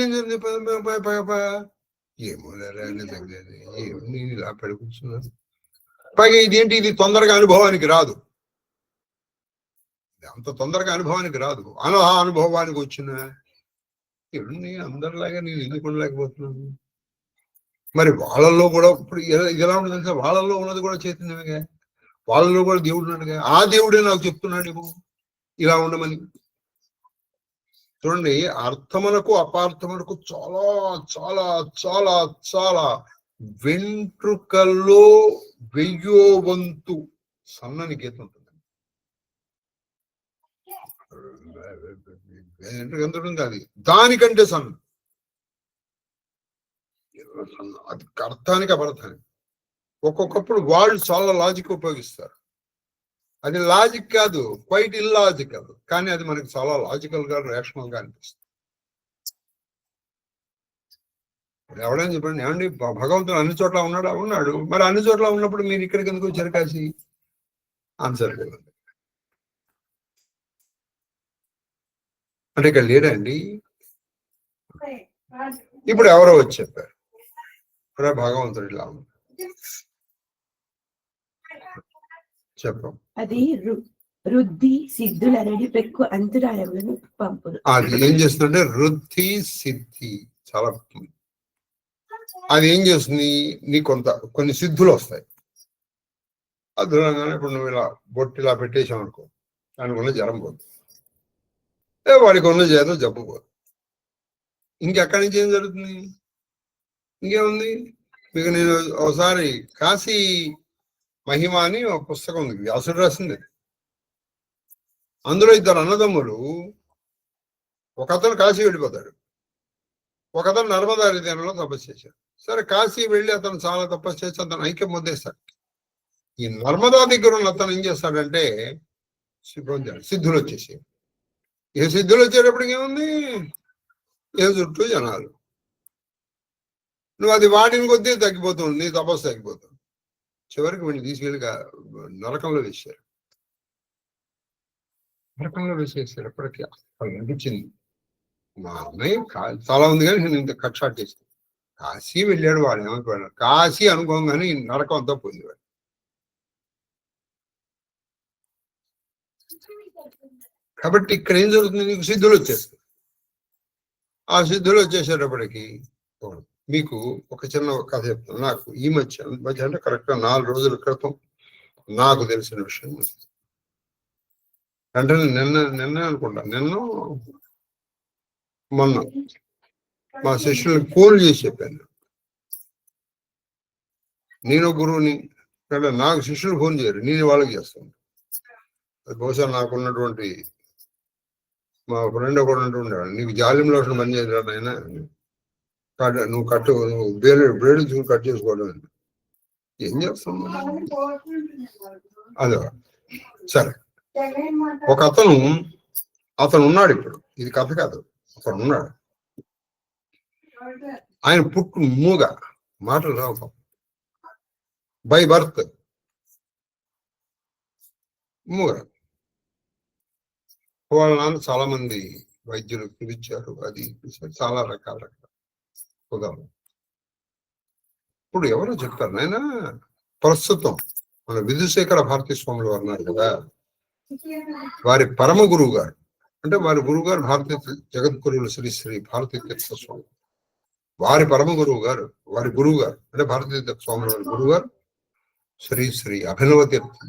ఏమో నిజంగా నేను ఇలా పెడుకుంటున్నాను. పైగా ఇదేంటి, ఇది తొందరగా అనుభవానికి రాదు. అంత తొందరగా అనుభవానికి రాదు. అనుభవానికి వచ్చిన ఇవన్నీ అందరిలాగా నేను ఎందుకు ఉండలేకపోతున్నాను? మరి వాళ్ళల్లో కూడా ఇప్పుడు ఎలా ఉండదంటే వాళ్ళల్లో ఉన్నది కూడా చైతన్యమేగా, వాళ్ళలో కూడా దేవుడు ఉన్నాడుగా. ఆ దేవుడే నాకు చెప్తున్నాడు ఇలా ఉండమని. చూడండి, అర్థమునకు అపార్థమునకు చాలా చాలా చాలా చాలా వెంట్రుకల్లో 1000వ వంతు సన్నని గీత ఉంటుంది. ఎంత ఉంటుంది అది? దానికంటే సన్న. అది అర్థానికి అపార్థానికి. ఒక్కొక్కప్పుడు వాళ్ళు చాలా లాజిక్ ఉపయోగిస్తారు. అది లాజిక్ కాదు, క్వైట్ ఇల్లాజికల్, కానీ అది మనకి చాలా లాజికల్ గా రేషనల్ గా అనిపిస్తుంది. ఎవడని చెప్పండి, ఏమండి భగవంతుడు అన్ని చోట్ల ఉన్నాడు. మరి అన్ని చోట్ల ఉన్నప్పుడు మీరు ఇక్కడికి ఎందుకు వచ్చారు కాశీ? ఆన్సర్ లేదు. అంటే ఇక్కడ లేడండి. ఇప్పుడు ఎవరో వచ్చి చెప్పారు, భగవంతుడు ఇలా ఉంది చెప్పం. అది రుద్ధి సిద్ధులనడి పెక్కు అంతరాయములను పంపును. అది ఏం చేస్తుందంటే రుద్ధి సిద్ధి చాలా ముఖ్యం. అది ఏం చేస్తుంది, నీకు కొన్ని సిద్ధులు వస్తాయి. అద్భుతంగానే ఇప్పుడు నువ్వు ఇలా బొట్టు ఇలా పెట్టేసావు అనుకో, దానికి ఉన్న జ్వరం పోదు, వాడికి ఉన్న చేత జబ్బు పోదు. ఇంకెక్కడి నుంచి ఏం జరుగుతుంది? ఇంకేముంది మీకు, నేను ఒకసారి కాశీ మహిమ అని ఒక పుస్తకం ఉంది, వ్యాసుడు రాసింది. అందులో 2 అన్నదమ్ములు, ఒక అతను కాశీ వెళ్ళిపోతాడు, ఒక అతను నర్మదా తీరంలో తపస్సు చేశాడు. సరే, కాశీ వెళ్ళి అతను చాలా తపస్సు చేసి అతను ఐక్యం పొందేస్తాడు. ఈ నర్మదా దగ్గర ఉన్న అతను ఏం చేస్తాడంటే సిద్ధులు వచ్చేసి, సిద్ధులు వచ్చేటప్పటికి ఏముంది, చుట్టూ జనాలు. నువ్వు అది వాడిని కొద్దీ తగ్గిపోతుంది, నీ తపస్సు తగ్గిపోతుంది. చివరికి వీడిని తీసుకెళ్ళి నరకంలో వేసారు. ఎప్పటికీ అసలు అనిపించింది, మా అన్నయ్య చాలా ఉంది కానీ నేను ఇంత కట్ షాట్ చేశాను. కాశీ వెళ్ళాడు, వాడు ఏమైపోయాడు, కాశీ అనుకోగానే నరకం అంతా పోయింది. కాబట్టి ఇక్కడ ఏం జరుగుతుంది, నీకు సిద్ధులు వచ్చేస్తాయి. ఆ సిద్ధులు వచ్చేసేటప్పటికి మీకు ఒక చిన్న కథ చెప్తాను. నాకు ఈ మధ్య అంటే కరెక్ట్ గా 4 రోజుల క్రితం నాకు తెలిసిన విషయం. అంటే నిన్న అనుకుంటా, మొన్న మా శిష్యుల్ని ఫోన్ చేసి చెప్పాను. నేను గురువుని, నాకు శిష్యులు ఫోన్ చేయరు, నేను వాళ్ళకి చేస్తాను. అది బహుశా నాకున్నటువంటి మా ఫ్రెండ్ ఒకడు ఉండేవాడు, నీకు జాలిం లోషన్ పని చేయరాడు ఆయన, నువ్వు బ్లేడ్ చూసి కట్ చేసుకోవడం. ఏం చేస్తాం అదే. సరే, ఒక అతను ఉన్నాడు, ఇప్పుడు ఇది కథ కాదు, అతను ఉన్నాడు. ఆయన పుట్టు మూగ, మాటలు రావు, బై బర్త్ మూగ. వాళ్ళ నాన్న చాలా మంది వైద్యులు పిలిచారు, అది చాలా రకాల ఉదాహరణ. ఇప్పుడు ఎవరో చెప్తారు, నాయన ప్రస్తుతం మన విధుశేఖర భారతీ స్వాములు అన్నారు కదా, వారి పరమ గురువు గారు, అంటే వారి గురువు గారు భారతీయ జగద్గురువులు శ్రీ శ్రీ భారతీ తీర్థ స్వామి, వారి పరమ గురువు గారు, వారి గురువు గారు అంటే భారతీ తీర్థ స్వాముల వారి గురువు గారు శ్రీ శ్రీ అభినవ తీర్థం,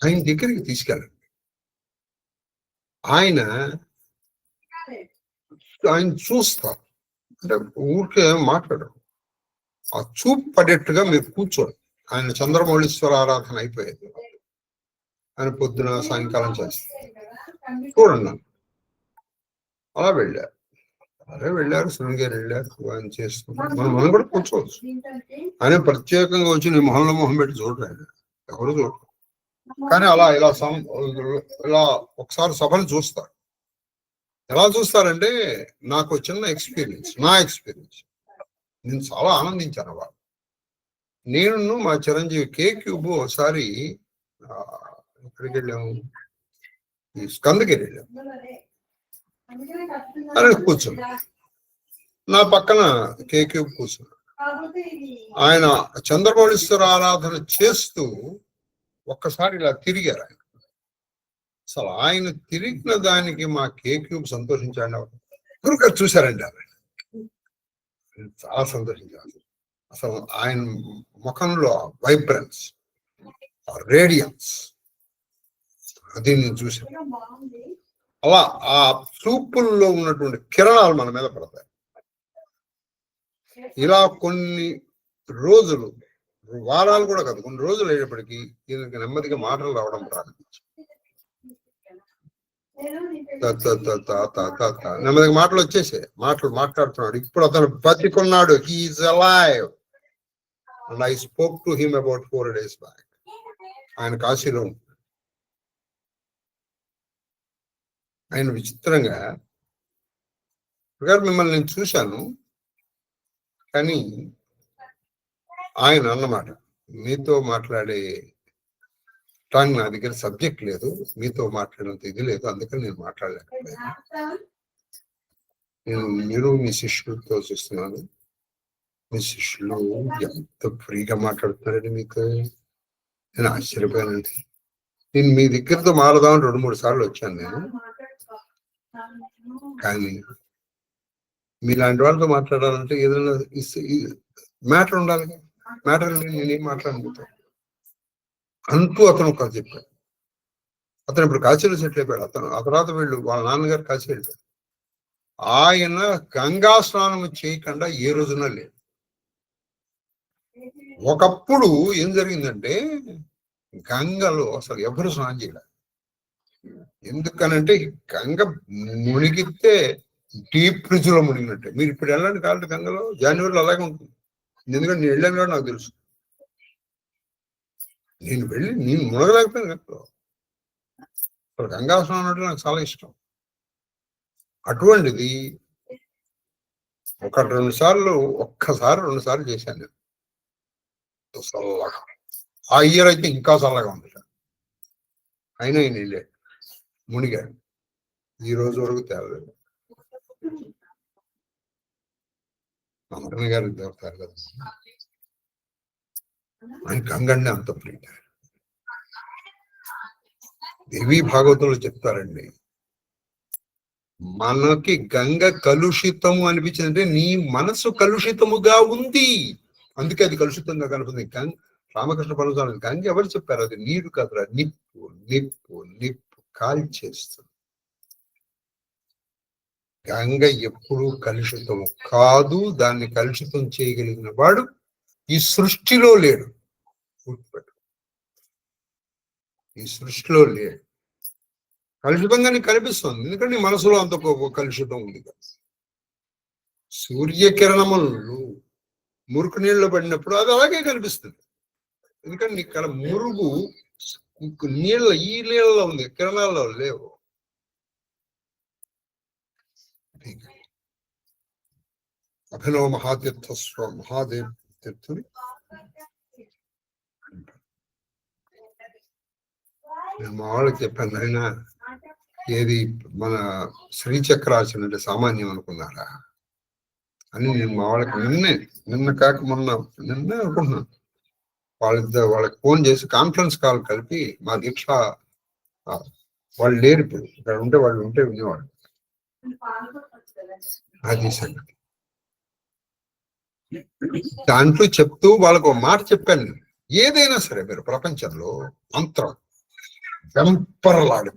ఆయన దగ్గరికి తీసుకెళ్ళండి. ఆయన చూస్తారు, అంటే ఊరికే మాట్లాడరు, ఆ చూపు పడేట్టుగా మీరు కూర్చోండి. ఆయన చంద్రమౌళీశ్వర ఆరాధన అయిపోయేది, ఆయన పొద్దున సాయంకాలం చేస్తారు, చూడండి. అలా వెళ్ళారు శృంగేరి వెళ్ళారు, ఆయన చేస్తున్నారు. మనం కూడా కూర్చోవచ్చు. ఆయన ప్రత్యేకంగా వచ్చి నీ మొహం పెట్టి చూడరు, ఎవరు చూడరు. కానీ ఇలా ఒకసారి సభలు చూస్తారు. ఎలా చూస్తారంటే, నాకు చిన్న ఎక్స్పీరియన్స్, నా ఎక్స్పీరియన్స్, నేను చాలా ఆనందించాను. వాళ్ళు, నేను మా చిరంజీవి K-Cube ఒకసారి ఎక్కడికి వెళ్ళాము, ఈ స్కందగిరి వెళ్ళాము. అని కూర్చున్నా, నా పక్కన K-Cube కూర్చున్నా. ఆయన చంద్రమౌళీశ్వర ఆరాధన చేస్తూ ఒక్కసారి ఇలా తిరిగారు. ఆయన అసలు ఆయన తిరిగిన దానికి మా క్యూబ్ సంతోషించాడు. గురుగారు చూశారండి ఆమె, చాలా సంతోషించారు. అసలు ఆయన ముఖంలో వైబ్రెన్స్, రేడియన్స్, అది నేను చూశాను. అలా ఆ చూపుల్లో ఉన్నటువంటి కిరణాలు మన మీద పడతాయి. ఇలా కొన్ని రోజులు, వారాలు కూడా కాదు, కొన్ని రోజులు అయ్యేప్పటికీ ఈయనకి నెమ్మదిగా మాటలు రావడం ప్రారంభించి, నెమ్మదిగా మాటలు వచ్చేసాయి. మాట్లాడుతున్నాడు. ఇప్పుడు అతను బతికున్నాడు. He's alive. And I spoke to him about 4 days back. ఆయన కాశీలో ఆయన విచిత్రంగా, మిమ్మల్ని నేను చూశాను, కానీ ఆయన అన్నమాట, మీతో మాట్లాడే టంగ్ నా దగ్గర సబ్జెక్ట్ లేదు, మీతో మాట్లాడినంత ఇది లేదు, అందుకని నేను మాట్లాడలేకపోయాను. మీరు మీ శిష్యులతో చూస్తున్నాను. మీ శిష్యులు ఎంత ఫ్రీగా మాట్లాడుతున్నారండి మీతో. నేను ఆశ్చర్యపోయానండి. నేను మీ దగ్గరతో మారదామని 2-3 సార్లు వచ్చాను నేను, కానీ మీలాంటి వాళ్ళతో మాట్లాడాలంటే ఏదైనా మ్యాటర్ ఉండాలి. మ్యాటర్ నేనేం మాట్లాడబోతాను అంటూ అతను ఒక చెప్పాడు. అతను ఇప్పుడు కాశీలో సెటిల్ అయిపోయాడు. ఆ తర్వాత వీళ్ళు వాళ్ళ నాన్నగారు కాశీ వెళ్ళిపోయారు. ఆయన గంగా స్నానం చేయకుండా ఏ రోజున లేదు. ఒకప్పుడు ఏం జరిగిందంటే గంగలో అసలు ఎవరు స్నానం చేయలేదు. ఎందుకనంటే గంగ మునిగితే డీప్ ఫ్రిడ్జ్ లో మునిగినట్టే. మీరు ఇప్పుడు వెళ్ళండి కాబట్టి గంగలో జనవరిలో అలాగే ఉంటుంది. ఎందుకంటే నేను వెళ్ళాను కూడా నాకు తెలుసు. నేను మునగలేకపోయాను గంగలో. గంగా స్నానం అంటే నాకు చాలా ఇష్టం. అటువంటిది ఒక్కసారి 2 సార్లు చేశాను నేను. చల్లగా, ఆ ఇయర్ అయితే ఇంకా చల్లగా ఉంది. అయినా ఆయన వెళ్ళాడు, మునిగాడు. ఈ రోజు వరకు తేలలేదు. అమరణ గారు దొరుకుతారు కదా, ఆయన గంగండి అంత ప్రీత. దేవి భాగవతంలో చెప్తారండి, మనకి గంగ కలుషితము అనిపించిందంటే నీ మనసు కలుషితముగా ఉంది, అందుకే అది కలుషితంగా కనపడింది. రామకృష్ణ పరమస్వామి గంగ ఎవరు చెప్పారు? అది నీరు కాదురా, నిప్పు నిప్పు నిప్పు కాల్చేస్తుంది. గంగ ఎప్పుడూ కలుషితము కాదు. దాన్ని కలుషితం చేయగలిగిన వాడు ఈ సృష్టిలో లేడు. ఈ సృష్టిలో లేడు. కలుషితంగా నీకు కనిపిస్తుంది, ఎందుకంటే నీ మనసులో అంత కలుషితం ఉంది కదా. సూర్యకిరణములు మురుకు నీళ్ళలో పడినప్పుడు అది అలాగే కనిపిస్తుంది, ఎందుకంటే నీకు ఇక్కడ మురుగు ఈ నీళ్ళలో ఉంది, కిరణాల్లో లేవు. అభినవ మహాదేవ్ తీర్థుని నేను మా వాళ్ళకి చెప్పాను, అయినా ఏది మన శ్రీచక్రాసనం అంటే సామాన్యం అనుకున్నారా అని నేను మా వాళ్ళకి నిన్న కాక నిన్నే అనుకుంటున్నాను. వాళ్ళకి ఫోన్ చేసి కాన్ఫరెన్స్ కాల్ కలిపి మా దీక్ష వాళ్ళు లేరు ఇప్పుడు, ఇక్కడ వాళ్ళు ఉంటే వినేవాళ్ళు. అది సంగతి. దాంట్లో చెప్తూ వాళ్ళకు మాట చెప్పాను, ఏదైనా సరే మీరు ప్రపంచంలో మంత్రం వెంపర్లాడి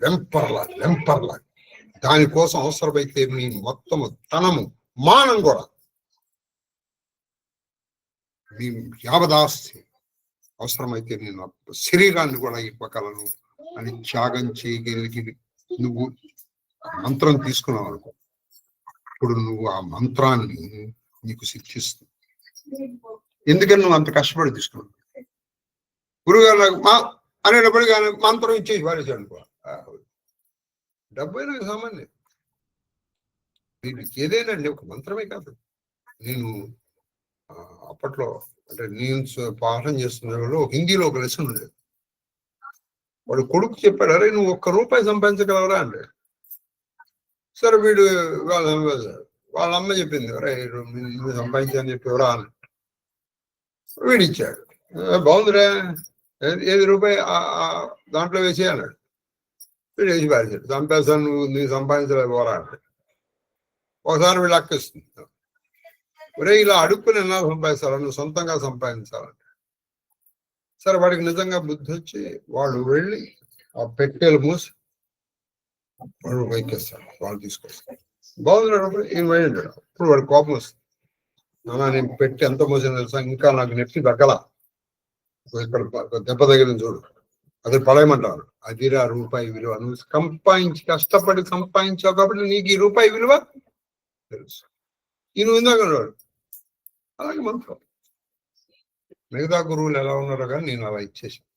దానికోసం అవసరమైతే మీ మొత్తము ధనము మానం కూడా, మీ యావదాస్తి అవసరమైతే నేను శరీరాన్ని కూడా ఇవ్వగలను అని త్యాగం చేయగలిగి నువ్వు మంత్రం తీసుకున్నావు అనుకో, అప్పుడు నువ్వు ఆ మంత్రాన్ని నీకు శిక్షిస్తుంది. ఎందుకని నువ్వు అంత కష్టపడి తీసుకున్నావు. గురుగారు నాకు అనేటప్పటికీ మంత్రం ఇచ్చేసి వారేసాడు అనుకో, డబ్బు అయినా సామాన్యం. దీనికి ఏదైనా ఒక మంత్రమే కాదు. నేను అప్పట్లో అంటే నేను పాఠం చేస్తున్న హిందీలో ఒక లెసన్ ఉండేది. వాడు కొడుకు చెప్పాడు, అరే నువ్వు ₹1 సంపాదించగలవరా అంటే. సరే వీడు వాళ్ళ అమ్మ చెప్పింది, అరే నువ్వు సంపాదించని చెప్పి ఎవరా అని. వీడిచ్చాడు, బాగుందిరా, ఏది రూపాయి దాంట్లో వేసేయన్నాడు. వీడు వేసి పారేసాడు. చంపేస్తాను, నువ్వు సంపాదించలేదు పోరా అంటే. ఒకసారి వీళ్ళు అక్కిస్తుంది, ఒరే ఇలా అడుక్కుని ఎలా సంపాదిస్తారా, నువ్వు సొంతంగా సంపాదించాలంటే. సరే వాడికి నిజంగా బుద్ధి వచ్చి వాడు వెళ్ళి ఆ పెట్టెలు మూసి వాడు వైకేస్తాడు, వాళ్ళు తీసుకొస్తాడు. బాగున్నాడు ఈయన వెళ్ళాడు. ఇప్పుడు వాడు కోపం వస్తుంది, నాన్న నేను పెట్టి ఎంత మోసం తెలుసా, ఇంకా నాకు నెట్టి తగ్గల, ఇక్కడ దెబ్బ తగిలింది చూడు, అది పడేయమంటారు. అదిరా రూపాయి విలువ, నువ్వు సంపాదించి కష్టపడి సంపాదించావు కాబట్టి నీకు ఈ రూపాయి విలువ తెలుసు. ఈ నువ్వు ఇందాక అలాగే మంత్రం. మిగతా గురువులు ఎలా ఉన్నారో కానీ నేను అలా ఇచ్చేసాను.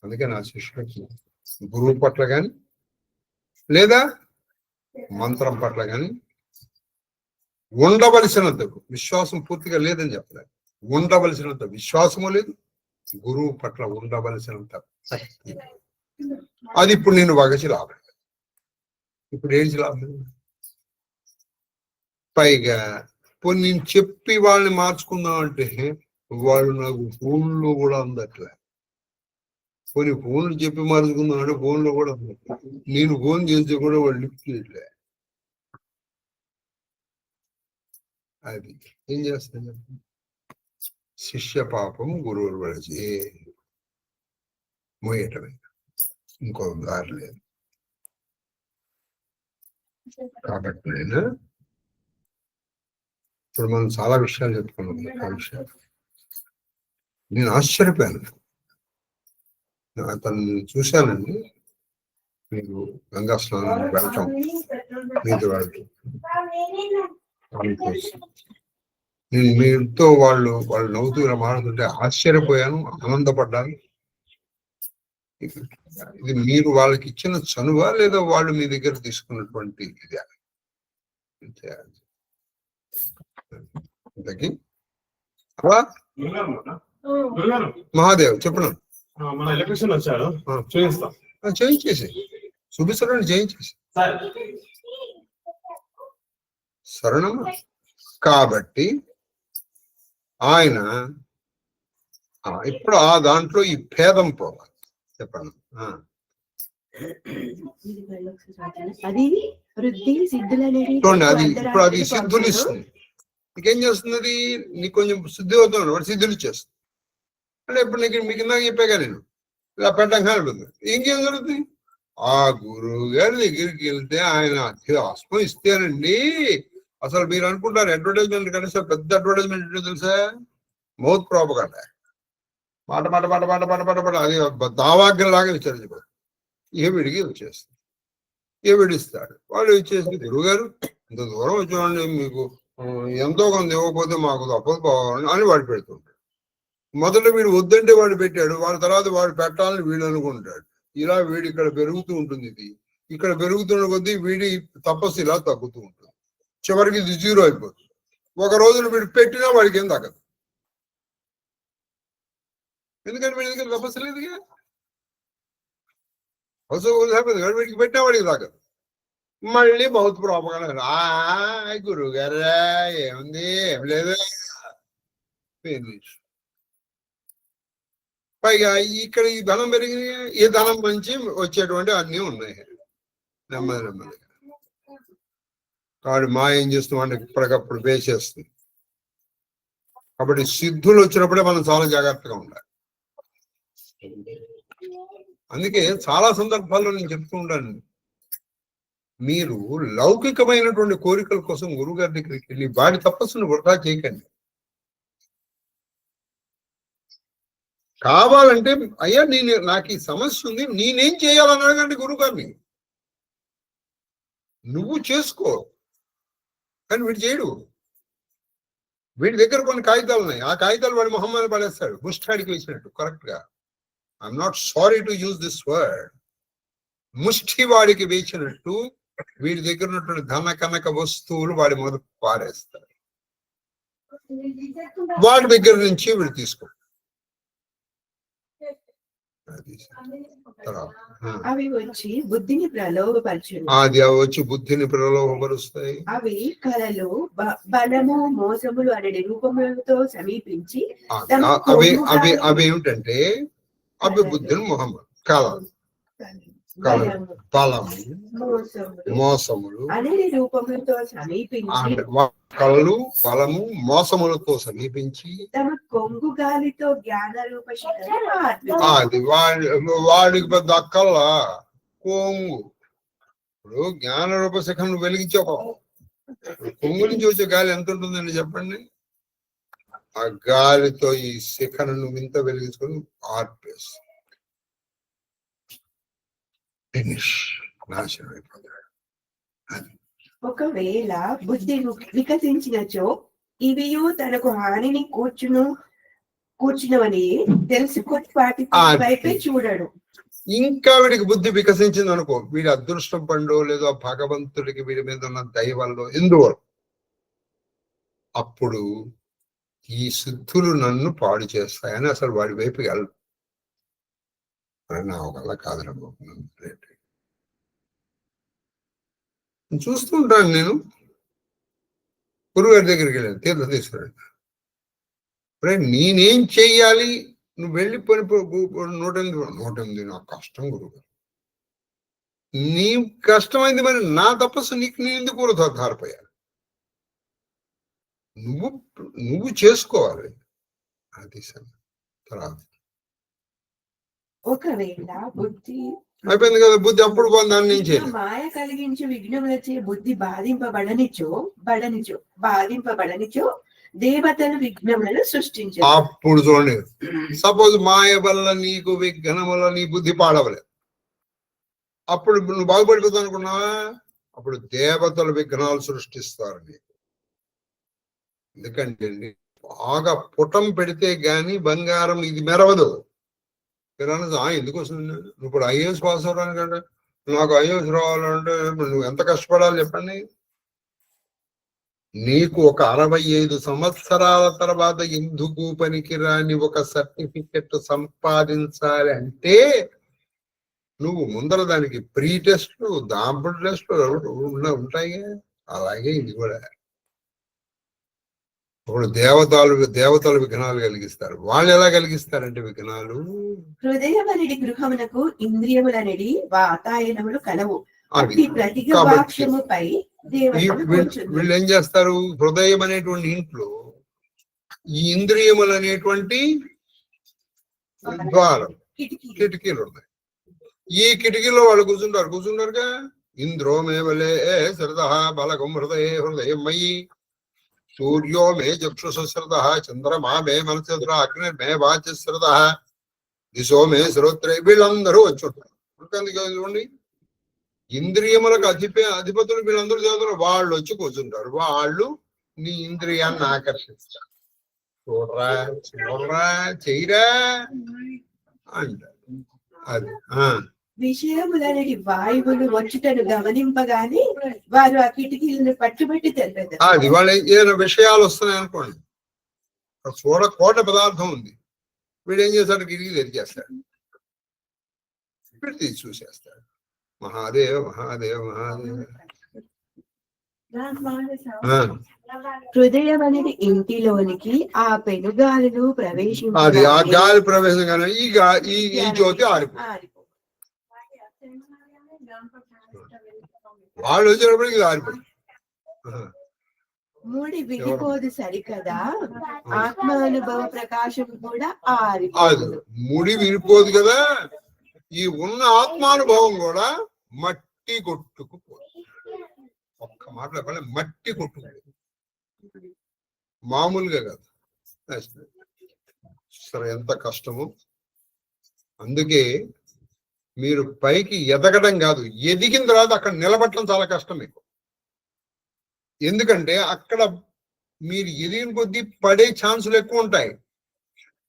అందుకే నా శిష్యులకి గురువు పట్ల కానీ లేదా మంత్రం పట్ల కానీ ఉండవలసినంత విశ్వాసం పూర్తిగా లేదని చెప్పలేదు, ఉండవలసినంత విశ్వాసము లేదు, గురువు పట్ల ఉండవలసినంత శక్తి. అది ఇప్పుడు నేను వగచి లాభం. ఇప్పుడు ఏం లాభం? పైగా ఇప్పుడు నేను చెప్పి వాళ్ళని మార్చుకుందాం అంటే వాళ్ళు నాకు ఫోన్లో కూడా అందట్లే. కొన్ని ఫోన్లు చెప్పి మార్చుకుందాం అంటే ఫోన్లో కూడా అందట్లే. నేను ఫోన్ చేస్తే కూడా వాళ్ళు లిఫ్ట్ చేయట్లే. అది ఏం చేస్తాను? శిష్య పాపం గురువులు పడిచి మోయటమే, ఇంకో దారి లేదు. కాబట్టి నేను ఇప్పుడు మనం చాలా విషయాలు చెప్పుకున్నాం. ఆ విషయాలు నేను ఆశ్చర్యపోయాను. అతను చూశానండి, మీరు గంగా స్నానం వెళ్ళటం, మీతో వెళ్ళటం, నేను మీతో వాళ్ళు నవ్వుతూ ఇలా మాట్లాడుతుంటే ఆశ్చర్యపోయాను, ఆనందపడ్డాను. ఇది మీరు వాళ్ళకి ఇచ్చిన చనువా లేదా వాళ్ళు మీ దగ్గర తీసుకున్నటువంటి ఇదే? మహాదేవ్ చెప్పను, చేయించేసి చూపిస్తారని చేయించేసి సరేనమ్మా. కాబట్టి ఆయన ఇప్పుడు ఆ దాంట్లో ఈ భేదం పోవాలి. చెప్పండి. చూడండి, అది ఇప్పుడు అది సిద్ధులు ఇస్తుంది. నీకేం చేస్తుంది? అది నీకు కొంచెం శుద్ధి అవుతున్నాడు, వాడు సిద్ధులు ఇచ్చేస్తుంది. అంటే ఇప్పుడు నీకు మీకు ఇందాక చెప్పాగా నేను ఇలా పెట్టంగా ఉంటుంది. ఇంకేం జరుగుతుంది? ఆ గురువు గారి దగ్గరికి వెళ్తే ఆయన అస్పం ఇస్తేనండి. అసలు మీరు అనుకుంటారు అడ్వర్టైజ్మెంట్ కనీసం పెద్ద అడ్వర్టైజ్మెంట్ ఏంటో తెలుసా? మౌత్ ప్రోపగండ, మాట మాట మాట మాట మాట మాట మాట, అది దావాగ్రలాగా విచారించబడు. ఏ విడికి వచ్చేస్తుంది, ఏ విడిస్తాడు వాడు ఇచ్చేసి, గురువు గారు ఇంత దూరం వచ్చేవాడిని, మీకు ఎంతో కొంత ఇవ్వకపోతే మాకు తప్పదు పోవాలని అని వాడు పెడుతుంటాడు. మొదట వీడు వద్దంటే వాడు పెట్టాడు, వాడి తర్వాత వాడు పెట్టాలని వీడు అనుకుంటాడు. ఇలా వీడి ఇక్కడ పెరుగుతూ ఉంటుంది. ఇది ఇక్కడ పెరుగుతున్న కొద్దీ వీడి తపస్సు ఇలా తగ్గుతూ ఉంటుంది. చివరికి ఇది 0 అయిపోతుంది. ఒక రోజున వీడు పెట్టినా వాడికి ఏం తగ్గదు. ఎందుకంటే వీడి దగ్గర తపస్సు లేదుగా. వీడికి పెట్టినా వాడికి తగ్గదు. మళ్ళీ మౌత్ ప్రోపగండ, గురువు గారా ఏముంది, ఏం లేదు. పైగా ఇక్కడ ఈ ధనం పెరిగింది, ఈ ధనం నుంచి వచ్చేటువంటి అన్నీ ఉన్నాయి నెమ్మది నెమ్మదిగా. వాడు ఏం చేస్తున్నాం అంటే ఇప్పటికప్పుడు వేసేస్తుంది. కాబట్టి సిద్ధులు వచ్చినప్పుడే మనం చాలా జాగ్రత్తగా ఉండాలి. అందుకే చాలా సందర్భాల్లో నేను చెప్తూ ఉంటాను, మీరు లౌకికమైనటువంటి కోరికల కోసం గురువుగారి దగ్గరికి వెళ్ళి వాడి తపస్సును వృధా చేయకండి. కావాలంటే అయ్యా నాకు ఈ సమస్య ఉంది, నేనేం చేయాలని అడగండి గురువుగారిని. నువ్వు చేసుకో, కానీ వీడు చేయడు. వీడి దగ్గర కొన్ని కాగితాలు ఉన్నాయి, ఆ కాగితాలు వాడి మొహమ్మద్ పడేస్తాడు, ముష్టాడికి వేసినట్టు. కరెక్ట్ గా, I'm not sorry to use this word, ముష్టి వాడికి వేసినట్టు వీడి దగ్గర ఉన్నటువంటి ధన కనక వస్తువులు వాడి మొదలు పారేస్తాడు. వాడి దగ్గర నుంచి వీడు తీసుకో. అవి వచ్చి బుద్ధిని ప్రలోభపరచును. అది వచ్చి బుద్ధిని ప్రలోభపరుస్తాయి. అవి కళలు, బలము, మోసములు అనే రూపములతో సమీపించి అవి ఏమిటంటే అవి బుద్ధిని మొహమ్మద్ కళలు. బలము, బలము, మోసములు మోసములు, అనే రూపములతో సమీపించి కళ్ళు, బలము, మోసములతో సమీపించి తమ కొంగు గాలితో జ్ఞాన రూప శిఖరం అది వాడికి పెద్ద అక్కల్లా కొంగు. ఇప్పుడు జ్ఞాన రూప శిఖరం వెలిగించావు, కొంగు నుంచి వచ్చే గాలి ఎంత ఉంటుందండి చెప్పండి. ఆ గాలితో ఈ శిఖరం నువ్వు ఇంత వెలిగించుకొని ఆర్పేసి నాశనం అయిపోతాడు. ఒకవేళ బుద్ధి వికసించినచో ఇవియు తనకు హానిని కూర్చునవని తెలుసుకొని వాటి వైపే చూడడు. ఇంకా వీడికి బుద్ధి వికసించింది అనుకో, వీడి అదృష్టం పండు లేదో భగవంతుడికి వీడి మీద ఉన్న దైవంలో ఎందువరకు అప్పుడు ఈ సిద్ధులు నన్ను పాడు చేస్తాయని అసలు వాడి వైపుకి వెళ్ళదు. నా వల్ల కాదనుకుంటున్నాను. చూస్తుంటాను నేను. గురుగారి దగ్గరికి వెళ్ళాను, తీర్థం తీసుకురండి. నేనేం చెయ్యాలి, నువ్వు వెళ్ళి పని 108 నాకు కష్టం గురుగారు. నీ కష్టమైంది, మరి నా తపస్సు నీకు నేను ఎందుకు ఆధారపోయాను? నువ్వు చేసుకోవాలి. అది తర్వాత ఒకవేళ బుద్ధి అయిపోయింది కదా, బుద్ధి అప్పుడు దాన్ని నేను చేయాలి. మాయ కలిగించి విఘ్నములచే బుద్ధి బాధింపబడనిచో దేవతలు విఘ్నములను సృష్టించారు. అప్పుడు చూడండి, సపోజ్ మాయ వల్ల నీకు విఘ్నముల నీ బుద్ధి పాడవలేదు, అప్పుడు నువ్వు బాగుపడిపోతావు అనుకున్నావా? అప్పుడు దేవతలు విఘ్నాలు సృష్టిస్తారు నీకు. ఎందుకంటే బాగా పుటం పెడితే గాని బంగారం ఇది మెరవదు. ఎందుకు వస్తుంది? నువ్వు ఇప్పుడు ఐఏఎస్ పాస్ అవ్వడానికి కదా, నాకు ఐఏఎస్ రావాలంటే నువ్వు ఎంత కష్టపడాలి చెప్పండి. నీకు ఒక 65 సంవత్సరాల తర్వాత ఎందుకు పనికిరాని ఒక సర్టిఫికెట్ సంపాదించాలి అంటే నువ్వు ముందర దానికి ప్రీ టెస్ట్లు, దాంపుడు టెస్ట్లు ఉంటాయి. అలాగే ఇది కూడా. ఇప్పుడు దేవతలు విఘ్నాలు కలిగిస్తారు. వాళ్ళు ఎలా కలిగిస్తారంటే విఘ్నాలు హృదయమనడి గృహమునకు ఇంద్రియములనడి వాతాయనములు కలవు. వీళ్ళు ఏం చేస్తారు? హృదయం అనేటువంటి ఇంట్లో ఈ ఇంద్రియములు అనేటువంటి ద్వారం, కిటికీలు ఉన్నాయి. ఈ కిటికీలో వాళ్ళు కూర్చుంటారుగా. ఇంద్రో మేవలే శ్రద్ధ బలగం హృదయం మయి, సూర్యో మే చక్షుశ్రద్ధ, చంద్రమా మే మనశ్రద్ధ, అగ్ని మే వాచ్యశ్రద్ధ, దిశో మే శ్రోత్రే. వీళ్ళందరూ వచ్చి ఉంటారు. చూడండి, ఇంద్రియములకు అధిపతులు వీళ్ళందరూ చదువుతారు. వాళ్ళు వచ్చి కూర్చుంటారు. వాళ్ళు నీ ఇంద్రియాన్ని ఆకర్షిస్తారు. చూడరా చెయ్యరా అంటారు. అది విషయములనేది వాయువులు వచ్చుటను గమనింపగానే వారు ఆ కిటికీలను పట్టుబట్టి తెలిపారు. అది వాళ్ళు ఏదైనా విషయాలు వస్తున్నాయి అనుకోండి, కోట పదార్థం ఉంది, వీడు ఏం చేస్తాడు? కిటికీ తెరిచేస్తాడు, వీడు తీసి చూసేస్తాడు. మహాదేవ మహాదేవ మహాదేవ. హృదయం అనేది ఇంటిలోనికి ఆ పెనుగాలులు ప్రవేశించి అది ఆ గాలి ప్రవేశంగానే ఈ జ్యోతి ఆరిపోతుంది. వాళ్ళు వచ్చేటప్పటికి ఇది ఆరిపోతుంది. ముడి విడిపోదు సరికదా, ఆత్మానుభవ ప్రకాశం కూడా ముడి విడిపోదు కదా, ఈ ఉన్న ఆత్మానుభవం కూడా మట్టి కొట్టుకుపోతుంది. ఒక్క మాట చెప్పాలి, మట్టి కొట్టుకుపోతుంది, మామూలుగా కాదు. సరే, ఎంత కష్టము. అందుకే మీరు పైకి ఎదగడం కాదు, ఎదిగిన తర్వాత అక్కడ నిలబడటం చాలా కష్టం మీకు. ఎందుకంటే అక్కడ మీరు ఎదిగిన కొద్దీ పడే ఛాన్సులు ఎక్కువ ఉంటాయి.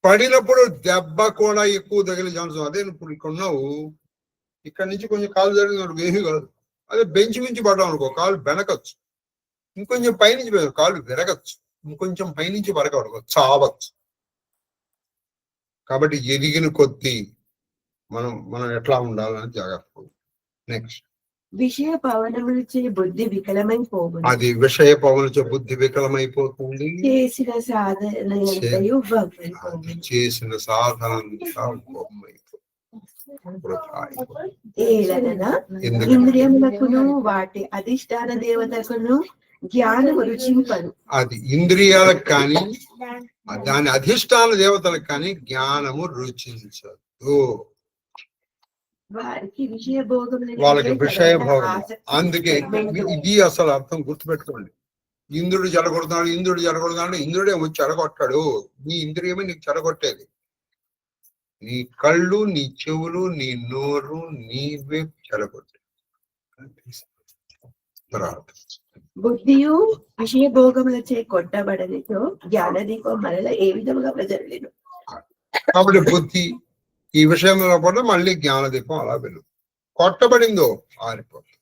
పడినప్పుడు దెబ్బ కూడా ఎక్కువ తగిలే ఛాన్స్. అదే ఇప్పుడు ఇక్కడ ఉన్నావు, ఇక్కడ నుంచి కొంచెం కాలు జరిగింది ఏమీ కాదు. అదే బెంచ్ నుంచి పడ్డాం అనుకో, కాలు బెనకచ్చు. ఇంకొంచెం పైనుంచి కాలు విరగచ్చు. ఇంకొంచెం పైనుంచి పడకూడదు, చావచ్చు. కాబట్టి ఎదిగిన కొద్దీ మనం ఎట్లా ఉండాలని జాగ్రత్త. నెక్స్ట్, విషయ పవనములచే బుద్ధి వికలమైపోతుంది. అది విషయ పవనచే బుద్ధి వికలమైపోతుంది. చేసిన సాధన చేసిన సాధన ఏలన ఎందుకంటే ఇంద్రియములకును వాటి అధిష్టాన దేవతకును జ్ఞానము రుచింపను. అది ఇంద్రియాలకు కానీ దాని అధిష్టాన దేవతలకు కానీ జ్ఞానము రుచించదు. వారికి విషయ భోగం వాళ్ళకి విషయ భోగం. అందుకే ఇది అసలు అర్థం గుర్తుపెట్టుకోండి. ఇంద్రుడు చెడగొడతాడు, ఇంద్రుడు చెడగొడతాడు, ఇంద్రుడే వచ్చి చెడగొట్టాడు. నీ ఇంద్రియమే నీకు చెడగొట్టేది. నీ కళ్ళు, నీ చెవులు, నీ నోరు నీవే చెడగొట్టే. బుద్ధియు విషయ భోగములచే కొట్టబడనితో జ్ఞానదీపం మరల ఏ విధముగా ప్రజలను. కాబట్టి బుద్ధి ఈ విషయంలో కూడా మళ్ళీ జ్ఞానదీపం అలా వెళ్ళు. కొట్టబడిందో ఆరిపోతుంది.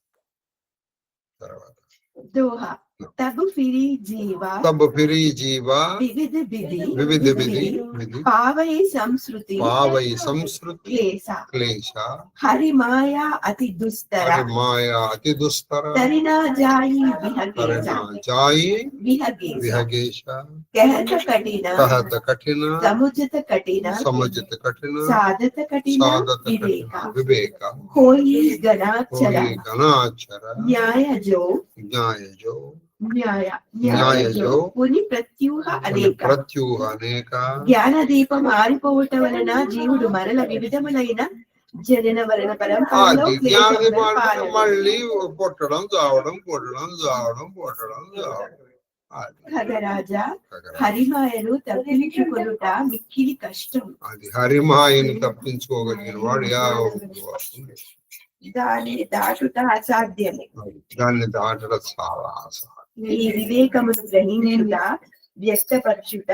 తర్వాత దోహ तब फिरी जीवा विविध विधि पावई संस्कृति क्लेश हरि माया अति दुस्तर तरिना जाई विहगेश कहत कठिन समुचित कठिन साधत कठिन विवेक कोई गणाक्षर न्याय जो న్యాయజో పుని ప్రత్యూహ అనేక జ్ఞాన దీపం ఆరిపోవటం వలన జీవుడు మరల వివిధములైన జనన వలన పరంపరలో మళ్ళీ పుట్టడం చావడం ఖగరాజా హరిమాయను తప్పించుకొనుట మిక్కిలి కష్టం. అది హరిమాయను తప్పించుకోగలిగిన వాడు దాన్ని దాటుట అసాధ్యమే. దాన్ని దాటడం చాలా అసాధ్యం. ఈ వివేకమును గ్రహించుట, వ్యక్తపరచుట,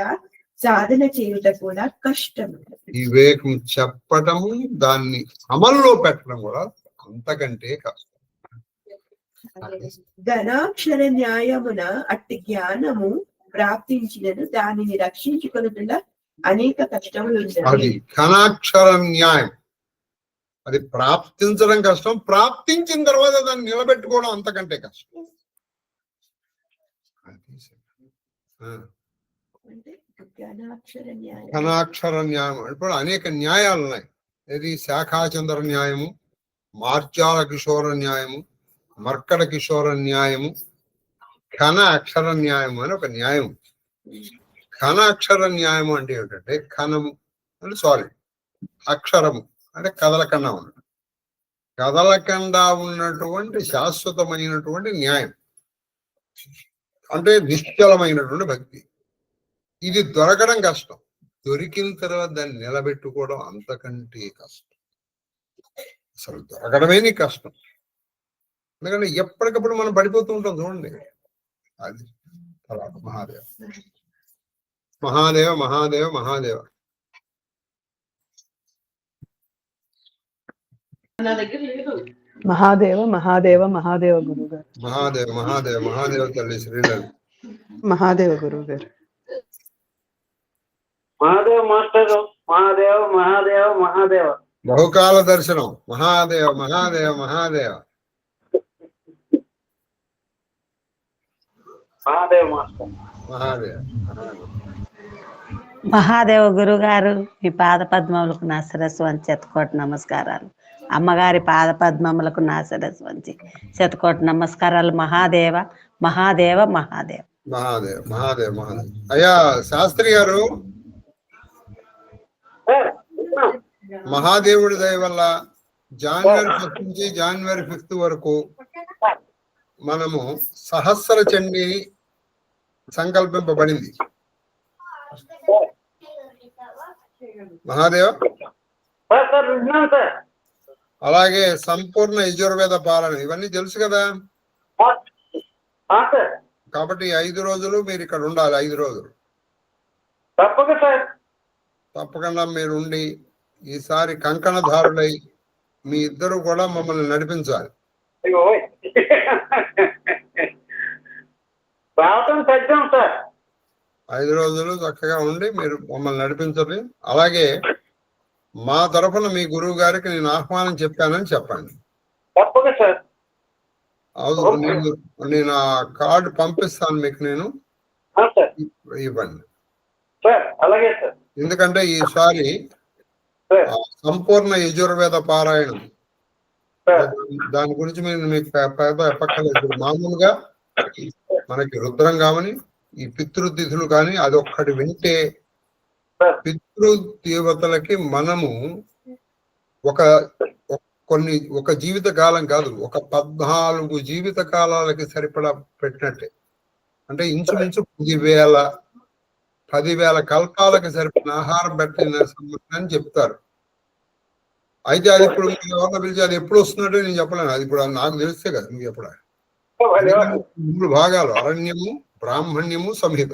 సాధన చేయుట కూడా కష్టం. వివేకం చెప్పటము, దాన్ని అమల్లో పెట్టడం కూడా అంతకంటే కష్టం. ఘనాక్షర న్యాయమున అట్టి జ్ఞానము ప్రాప్తించినను దానిని రక్షించుకొనుట అనేక కష్టములు. అది ఘనాక్షర న్యాయం. అది ప్రాప్తించడం కష్టం, ప్రాప్తించిన తర్వాత దాన్ని నిలబెట్టుకోవడం అంతకంటే కష్టం. ఘనాక్షర న్యాయం ఇప్పుడు అనేక న్యాయాలు ఉన్నాయి. ఇది శాఖాచంద్ర న్యాయము, మార్జాల కిషోర న్యాయము, మర్కడ కిషోర న్యాయము, ఘన అక్షర న్యాయము అని ఒక న్యాయం. ఘన అక్షర న్యాయము అంటే ఏమిటంటే ఘనము అంటే అక్షరము అంటే కదలకుండా ఉన్నట్టు, కదలకుండా ఉన్నటువంటి శాశ్వతమైనటువంటి న్యాయం అంటే నిశ్చలమైనటువంటి భక్తి. ఇది దొరకడం కష్టం, దొరికిన తర్వాత దాన్ని నిలబెట్టుకోవడం అంతకంటే కష్టం. అసలు దొరకడమే నీకు కష్టం. ఎందుకంటే ఎప్పటికప్పుడు మనం పడిపోతూ ఉంటాం చూడండి. అది తర్వాత మహాదేవ మహాదేవ మహాదేవ మహాదేవ మహాదేవ మహాదేవ మహాదేవ గురువు గారు. మహాదేవ మహాదేవ మహాదేవ తల్లి శ్రీలలి మహాదేవ గురువు గారు. మహాదేవ మాస్టర్, మహాదేవ మహాదేవ మహాదేవ బహుకాల దర్శనం. మహాదేవ మహాదేవ మహాదేవ మహాదేవ మాస్టర్. మహాదేవ మహాదేవ గురుగారు, మీ పాద పద్మములకు నా శిరస్సు వంచి శతకోటి నమస్కారాలు. అమ్మగారి పాద పద్మములకు నా శిరస్సు వంచి శతకోటి నమస్కారాలు. మహాదేవ మహాదేవ మహాదేవ మహాదేవ మహాదేవ మహాదేవ. అయ్యా శాస్త్రి గారు, మహాదేవుడి దయ వల్ల జనవరి 1 నుంచి జనవరి 5 వరకు మనము సహస్ర చండీ సంకల్పింపబడింది. మహాదేవ అలాగే సంపూర్ణ యజుర్వేద పాలన ఇవన్నీ తెలుసు కదా. కాబట్టి 5 రోజులు మీరు ఇక్కడ ఉండాలి. 5 రోజులు తప్పకుండా మీరు ఉండి ఈసారి కంకణధారులై మీ ఇద్దరు కూడా మమ్మల్ని నడిపించాలి. 5 రోజులు చక్కగా ఉండి మీరు మమ్మల్ని నడిపించాలి. అలాగే మా తరఫున మీ గురువు గారికి నేను ఆహ్వానం చెప్పానని చెప్పండి. నేను ఆ కార్డు పంపిస్తాను మీకు, నేను ఇవ్వండి. ఎందుకంటే ఈసారి సంపూర్ణ యజుర్వేద పారాయణం దాని గురించి మీకు చెప్పక్కర్లేదు. ఇప్పుడు మామూలుగా మనకి రుద్రం కావని ఈ పితృతిథులు కానీ అదొక్కటి వింటే పితృదేవతలకి మనము ఒక జీవిత కాలం కాదు, ఒక 14 జీవిత కాలాలకి సరిపడా పెట్టినట్టే. అంటే ఇంచుమించు 10,000 కల్పాలకి సరిపడిన ఆహారం పెట్టిన అని చెప్తారు. అయితే అది ఇప్పుడు ఎవరిని పిలిచి అది ఎప్పుడు వస్తున్నట్టే నేను చెప్పలేను. అది ఇప్పుడు నాకు తెలిస్తే కదా నువ్వు చెప్పడా. 3 భాగాలు, అరణ్యము, బ్రాహ్మణ్యము, సంహిత.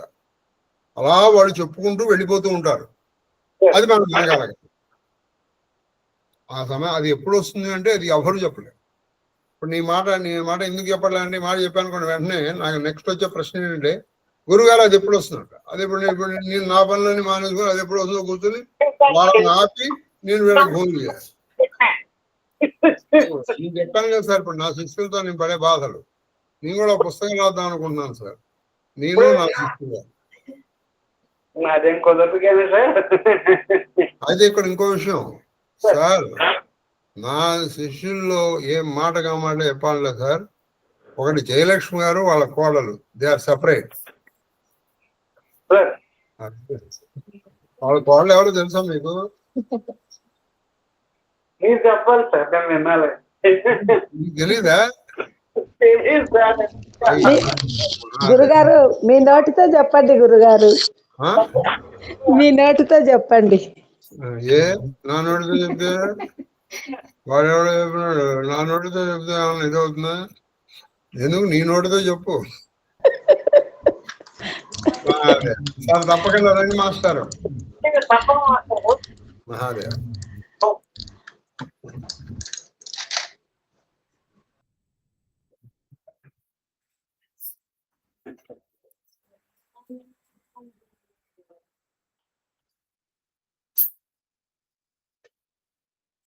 అలా వాళ్ళు చెప్పుకుంటూ వెళ్ళిపోతూ ఉంటారు. అది మనం వినగలగ. ఆ సమయం అది ఎప్పుడు వస్తుంది అంటే అది ఎవరు చెప్పలేరు. ఇప్పుడు నీ మాట ఎందుకు చెప్పలే అంటే మాట చెప్పాను అనుకోండి, వెంటనే నాకు నెక్స్ట్ వచ్చే ప్రశ్న ఏంటంటే గురుగారు అది ఎప్పుడు వస్తుందంట. అది ఇప్పుడు నేను నా పనులన్నీ మానేసుకుని అది ఎప్పుడు వస్తుందో కూర్చొని వాళ్ళని ఆపి నేను వీళ్ళకి ఫోన్ చేయాలి. నేను చెప్పాను కదా సార్, ఇప్పుడు నా శిష్యులతో నేను పడే బాధలు. నేను కూడా పుస్తకం రాద్దాం అనుకుంటున్నాను సార్, నేను నా శిష్యులు. నాదేం కుదరదు కానీ సార్. అయితే ఇక్కడ ఇంకో విషయం సార్, నా శిష్యుల్లో ఏం మాట కామాట చెప్పాలి సార్. ఒకటి జయలక్ష్మి గారు, వాళ్ళ కోడలు, దే ఆర్ సెపరేట్. వాళ్ళ కోడలు ఎవరు తెలుసా మీకు? మీరు చెప్పాలి సార్, నేను వినాలి. మీకు తెలీదా? గురుగారు మీ నోటితో చెప్పండి గురుగారు, మీ నోటితో చెప్పండి. ఏ నా నోటితో చెప్తే వాడెవడో చెప్పినాడు, నా నోటితో చెప్తే ఏమన్నా ఇది అవుతుందా? ఎందుకు నీ నోటితో చెప్పు. సార్ తప్పకుండా రండి మాస్టారు. మహాదేవ్.